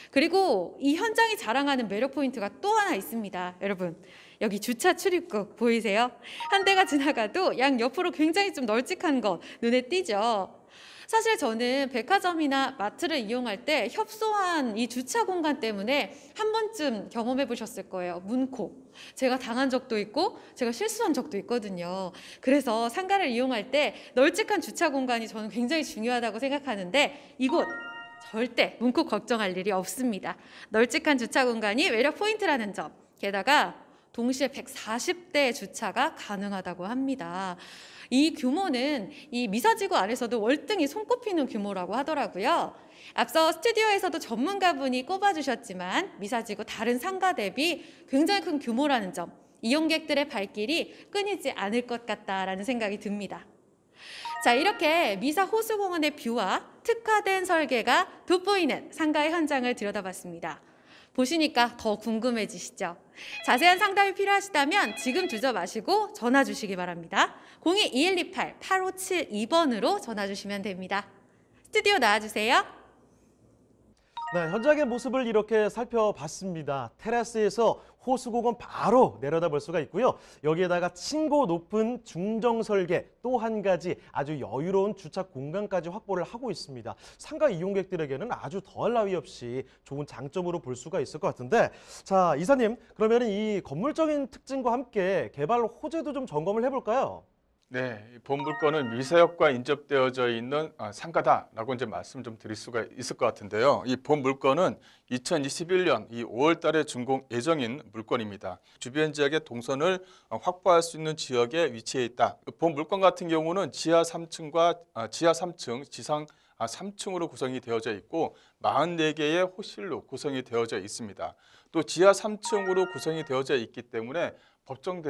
그리고 이 현장이 자랑하는 매력 포인트가 또 하나 있습니다. 여러분, 여기 주차 출입구 보이세요? 한 대가 지나가도 양 옆으로 굉장히 좀 널찍한 거 눈에 띄죠? 사실 저는 백화점이나 마트를 이용할 때 협소한 이 주차 공간 때문에 한 번쯤 경험해 보셨을 거예요. 문콕. 제가 당한 적도 있고 제가 실수한 적도 있거든요. 그래서 상가를 이용할 때 널찍한 주차 공간이 저는 굉장히 중요하다고 생각하는데 이곳 절대 문콕 걱정할 일이 없습니다. 널찍한 주차 공간이 매력 포인트라는 점. 게다가 동시에 140대 주차가 가능하다고 합니다. 이 규모는 이 미사지구 안에서도 월등히 손꼽히는 규모라고 하더라고요. 앞서 스튜디오에서도 전문가분이 꼽아주셨지만 미사지구 다른 상가 대비 굉장히 큰 규모라는 점, 이용객들의 발길이 끊이지 않을 것 같다라는 생각이 듭니다. 자, 이렇게 미사 호수공원의 뷰와 특화된 설계가 돋보이는 상가의 현장을 들여다봤습니다. 보시니까 더 궁금해지시죠? 자세한 상담이 필요하시다면 지금 주저 마시고 전화 주시기 바랍니다. 02-2128-8572번으로 전화 주시면 됩니다. 스튜디오 나와주세요. 네, 현장의 모습을 이렇게 살펴봤습니다. 테라스에서 호수공원 바로 내려다볼 수가 있고요. 여기에다가 층고 높은 중정 설계, 또 한 가지 아주 여유로운 주차 공간까지 확보를 하고 있습니다. 상가 이용객들에게는 아주 더할 나위 없이 좋은 장점으로 볼 수가 있을 것 같은데, 자, 이사님, 그러면 이 건물적인 특징과 함께 개발 호재도 좀 점검을 해볼까요? 네, 본 물건은 미사역과 인접되어져 있는 상가다라고 이제 말씀 좀 드릴 수가 있을 것 같은데요. 이 본 물건은 2021년 이 5월 달에 준공 예정인 물건입니다. 주변 지역의 동선을 확보할 수 있는 지역에 위치해 있다. 본 물건 같은 경우는 지하 3층과 지하 3층, 지상 3층으로 구성이 되어져 있고 44개의 호실로 구성이 되어져 있습니다. 또 지하 3층으로 구성이 되어져 있기 때문에 법정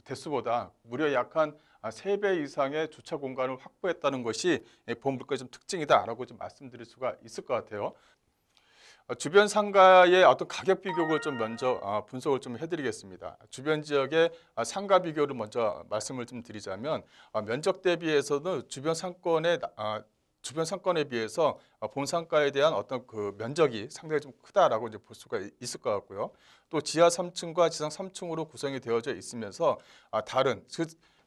대수보다 무려 약 한 3배 이상의 주차 공간을 확보했다는 것이 본 물건의 좀 특징이다라고 좀 말씀드릴 수가 있을 것 같아요. 주변 상가의 어떤 가격 비교를 좀 먼저 분석을 좀 해드리겠습니다. 주변 지역의 상가 비교를 먼저 말씀을 좀 드리자면 면적 대비해서는 주변 상권에 비해서 본 상가에 대한 어떤 그 면적이 상당히 좀 크다라고 이제 볼 수가 있을 것 같고요. 또 지하 3층과 지상 3층으로 구성이 되어져 있으면서 다른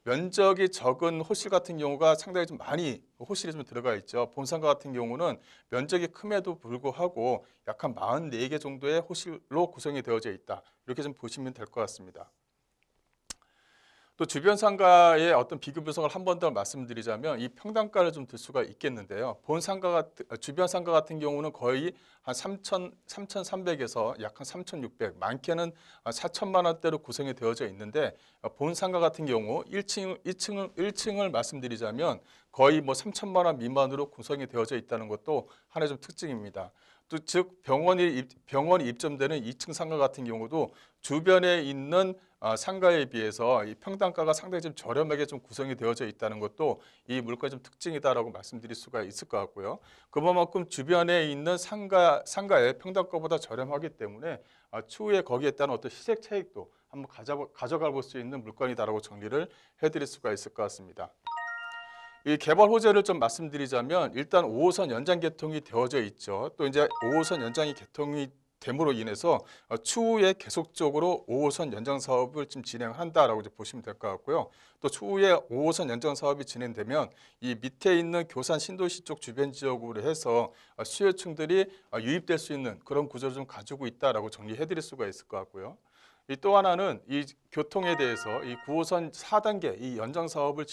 면적이 적은 호실 같은 경우가 상당히 좀 많이 호실이 좀 들어가 있죠. 본 상가 같은 경우는 면적이 큼에도 불구하고 약 한 44개 정도의 호실로 구성이 되어져 있다. 이렇게 좀 보시면 될 것 같습니다. 또 주변 상가의 어떤 비교 분석을 한 번 더 말씀드리자면 이 평당가를 좀 들 수가 있겠는데요. 주변 상가 같은 경우는 거의 한 3,300에서 약 한 3,600, 많게는 4천만 원대로 구성이 되어져 있는데 본 상가 같은 경우 1층을 말씀드리자면 거의 뭐 3천만 원 미만으로 구성이 되어져 있다는 것도 하나의 좀 특징입니다. 또 즉 병원이 입점되는 2층 상가 같은 경우도 주변에 있는 상가에 비해서 이 평당가가 상당히 좀 저렴하게 좀 구성이 되어져 있다는 것도 이 물건의 좀 특징이다라고 말씀드릴 수가 있을 것 같고요. 그만큼 주변에 있는 상가의 평당가보다 저렴하기 때문에 추후에 거기에 따른 어떤 시세 차익도 한번 가져가 볼 수 있는 물건이다라고 정리를 해드릴 수가 있을 것 같습니다. 이 개발 호재를 좀 말씀드리자면 일단 5호선 연장 개통이 되어져 있죠. 또 이제 5호선 연장이 개통이 됨으로 인해서 추후에 계속적으로 5호선 연장 사업을 지금 진행한다라고 이제 보시면 될 것 같고요. 또 추후에 5호선 연장 사업이 진행되면 이 밑에 있는 교산 신도시 쪽 주변 지역으로 해서 수요층들이 유입될 수 있는 그런 구조를 좀 가지고 있다라고 정리해드릴 수가 있을 것 같고요. 또 하나는 이 교통에 대해서 이 9호선 4단계 이 연장 사업을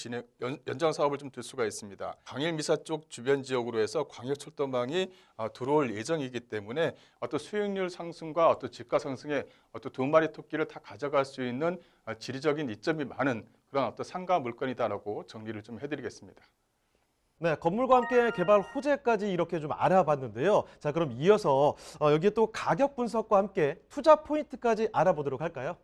좀 들 수가 있습니다. 광일미사 쪽 주변 지역으로 해서 광역철도망이 들어올 예정이기 때문에 어떤 수익률 상승과 어떤 집가 상승에 어떤 두 마리 토끼를 다 가져갈 수 있는 지리적인 이점이 많은 그런 어떤 상가 물건이다라고 정리를 좀 해드리겠습니다. 네, 건물과 함께 개발 호재까지 이렇게 좀 알아봤는데요. 자, 그럼 이어서 여기에 또 가격 분석과 함께 투자 포인트까지 알아보도록 할까요?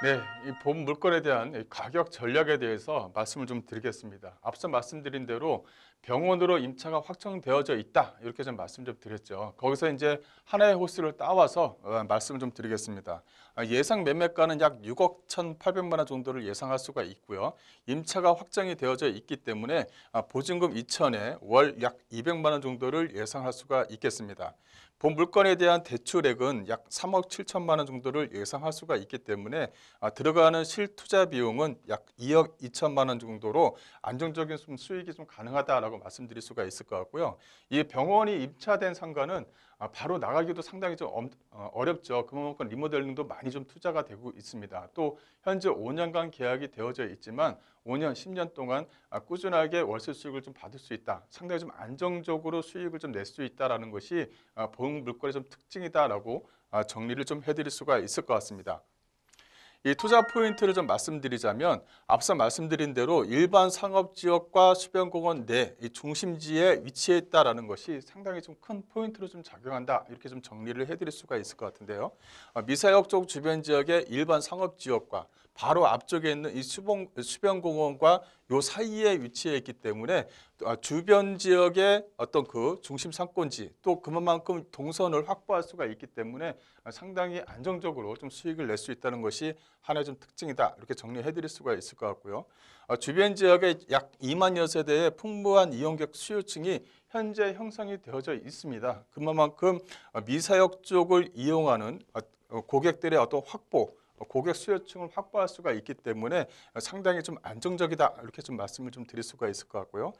네, 이 본 물건에 대한 가격 전략에 대해서 말씀을 좀 드리겠습니다. 앞서 말씀드린 대로 병원으로 임차가 확정되어져 있다 이렇게 좀 말씀 좀 드렸죠. 거기서 이제 하나의 호수를 따와서 말씀을 좀 드리겠습니다. 예상 매매가는 약 6억 1,800만 원 정도를 예상할 수가 있고요. 임차가 확정이 되어져 있기 때문에 보증금 2천에 월 약 200만 원 정도를 예상할 수가 있겠습니다. 본 물건에 대한 대출액은 약 3억 7천만 원 정도를 예상할 수가 있기 때문에 들어가는 실투자 비용은 약 2억 2천만 원 정도로 안정적인 수익이 좀 가능하다라고 말씀드릴 수가 있을 것 같고요. 이 병원이 입찰된 상가는 바로 나가기도 상당히 좀 어렵죠. 그만큼 리모델링도 많이 좀 투자가 되고 있습니다. 또 현재 5년간 계약이 되어져 있지만 5년, 10년 동안 꾸준하게 월세 수익을 좀 받을 수 있다. 상당히 좀 안정적으로 수익을 좀 낼 수 있다라는 것이 본 물건의 좀 특징이다라고 정리를 좀 해드릴 수가 있을 것 같습니다. 이 투자 포인트를 좀 말씀드리자면 앞서 말씀드린 대로 일반 상업지역과 수변공원 내 이 중심지에 위치해 있다라는 것이 상당히 좀 큰 포인트로 좀 작용한다 이렇게 좀 정리를 해드릴 수가 있을 것 같은데요. 미사역 쪽 주변 지역의 일반 상업지역과 바로 앞쪽에 있는 이 수변공원과 요 사이에 위치해 있기 때문에 주변 지역의 어떤 그 중심 상권지 또 그만큼 동선을 확보할 수가 있기 때문에 상당히 안정적으로 좀 수익을 낼 수 있다는 것이 하나의 좀 특징이다 이렇게 정리해 드릴 수가 있을 것 같고요. 주변 지역에 약 2만여 세대의 풍부한 이용객 수요층이 현재 형성이 되어져 있습니다. 그만큼 미사역 쪽을 이용하는 고객들의 어떤 확보 고객 수요층을 확보할 수가 있기 때문에 상당히 좀 안정적이다 이렇게 좀 말씀을 좀 드릴 수가 있을 것 같고요.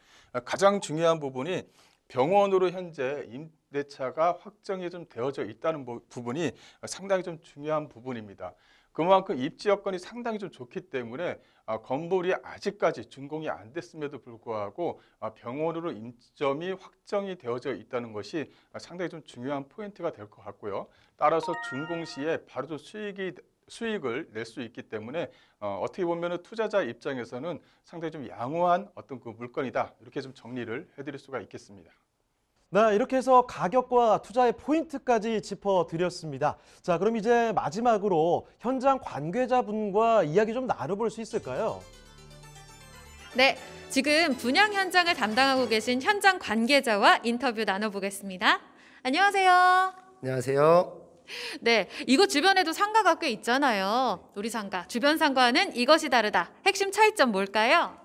가장 중요한 부분이 병원으로 현재 임대차가 확정이 좀 되어져 있다는 부분이 상당히 좀 중요한 부분입니다. 그만큼 입지 여건이 상당히 좀 좋기 때문에 건물이 아직까지 준공이 안 됐음에도 불구하고 병원으로 임점이 확정이 되어져 있다는 것이 상당히 좀 중요한 포인트가 될 것 같고요. 따라서 준공 시에 바로 좀 수익을 낼 수 있기 때문에 어떻게 보면 투자자 입장에서는 상당히 좀 양호한 어떤 그 물건이다 이렇게 좀 정리를 해드릴 수가 있겠습니다. 네, 이렇게 해서 가격과 투자의 포인트까지 짚어드렸습니다. 자, 그럼 이제 마지막으로 현장 관계자분과 이야기 좀 나눠볼 수 있을까요? 네, 지금 분양 현장을 담당하고 계신 현장 관계자와 인터뷰 나눠보겠습니다. 안녕하세요. 안녕하세요. 네, 이곳 주변에도 상가가 꽤 있잖아요. 우리 상가, 주변 상가와는 이것이 다르다. 핵심 차이점 뭘까요?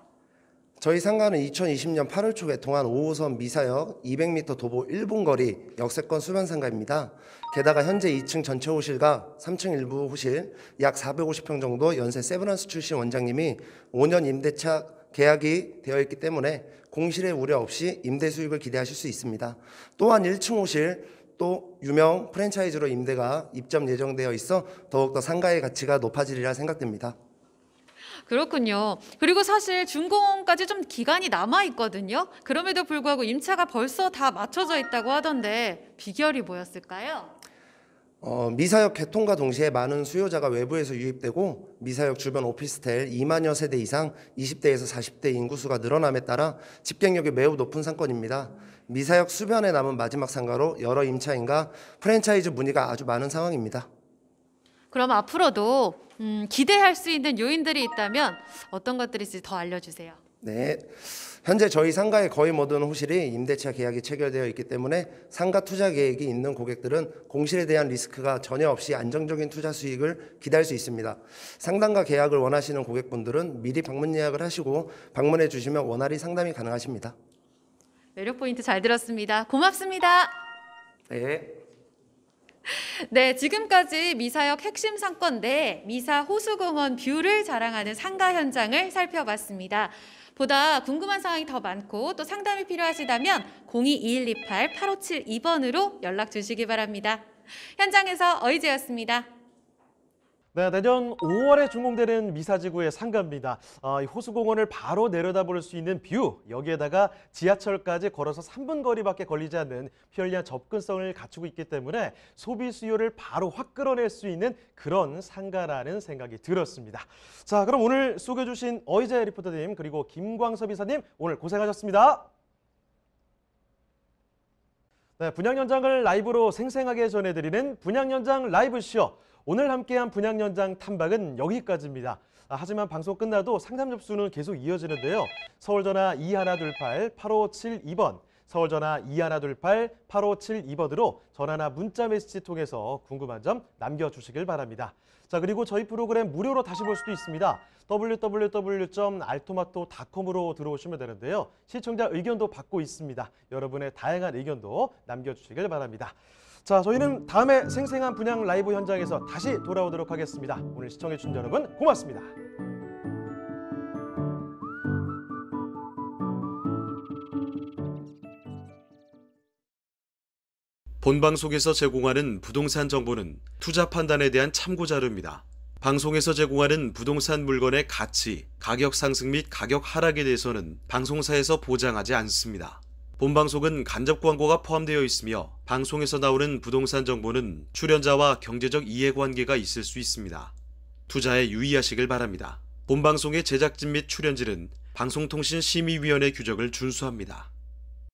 저희 상가는 2020년 8월 초 개통한 5호선 미사역 200m 도보 1분 거리 역세권 수변 상가입니다. 게다가 현재 2층 전체 호실과 3층 일부 호실 약 450평 정도 연세 세브란스 출신 원장님이 5년 임대차 계약이 되어 있기 때문에 공실의 우려 없이 임대 수익을 기대하실 수 있습니다. 또한 1층 호실 또 유명 프랜차이즈로 임대가 입점 예정되어 있어 더욱더 상가의 가치가 높아지리라 생각됩니다. 그렇군요. 그리고 사실 준공까지 좀 기간이 남아 있거든요. 그럼에도 불구하고 임차가 벌써 다 맞춰져 있다고 하던데 비결이 뭐였을까요? 미사역 개통과 동시에 많은 수요자가 외부에서 유입되고 미사역 주변 오피스텔 2만여 세대 이상 20대에서 40대 인구수가 늘어남에 따라 집행력이 매우 높은 상권입니다. 미사역 수변에 남은 마지막 상가로 여러 임차인과 프랜차이즈 문의가 아주 많은 상황입니다. 그럼 앞으로도 기대할 수 있는 요인들이 있다면 어떤 것들이 있을지 더 알려주세요. 네, 현재 저희 상가의 거의 모든 호실이 임대차 계약이 체결되어 있기 때문에 상가 투자 계획이 있는 고객들은 공실에 대한 리스크가 전혀 없이 안정적인 투자 수익을 기대할 수 있습니다. 상담과 계약을 원하시는 고객분들은 미리 방문 예약을 하시고 방문해 주시면 원활히 상담이 가능하십니다. 매력 포인트 잘 들었습니다. 고맙습니다. 네. 네, 지금까지 미사역 핵심 상권 내 미사 호수공원 뷰를 자랑하는 상가 현장을 살펴봤습니다. 보다 궁금한 사항이 더 많고 또 상담이 필요하시다면 02-2128-8572번으로 연락 주시기 바랍니다. 현장에서 어이제였습니다. 네, 내년 5월에 준공되는 미사지구의 상가입니다. 이 호수공원을 바로 내려다볼 수 있는 뷰, 여기에다가 지하철까지 걸어서 3분 거리밖에 걸리지 않는 편리한 접근성을 갖추고 있기 때문에 소비 수요를 바로 확 끌어낼 수 있는 그런 상가라는 생각이 들었습니다. 자, 그럼 오늘 소개해 주신 어이제 리포터님 그리고 김광섭 이사님 오늘 고생하셨습니다. 네, 분양 현장을 라이브로 생생하게 전해드리는 분양 현장 라이브쇼. 오늘 함께한 분양 현장 탐방은 여기까지입니다. 하지만 방송 끝나도 상담 접수는 계속 이어지는데요. 서울전화 2128-8572번, 서울전화 2128-8572번으로 전화나 문자 메시지 통해서 궁금한 점 남겨주시길 바랍니다. 자, 그리고 저희 프로그램 무료로 다시 볼 수도 있습니다. www.altomato.com으로 들어오시면 되는데요. 시청자 의견도 받고 있습니다. 여러분의 다양한 의견도 남겨주시길 바랍니다. 자, 저희는 다음에 생생한 분양 라이브 현장에서 다시 돌아오도록 하겠습니다. 오늘 시청해주신 여러분 고맙습니다. 본방송에서 제공하는 부동산 정보는 투자 판단에 대한 참고 자료입니다. 방송에서 제공하는 부동산 물건의 가치, 가격 상승 및 가격 하락에 대해서는 방송사에서 보장하지 않습니다. 본방송은 간접 광고가 포함되어 있으며 방송에서 나오는 부동산 정보는 출연자와 경제적 이해관계가 있을 수 있습니다. 투자에 유의하시길 바랍니다. 본방송의 제작진 및 출연진은 방송통신심의위원회 규정을 준수합니다.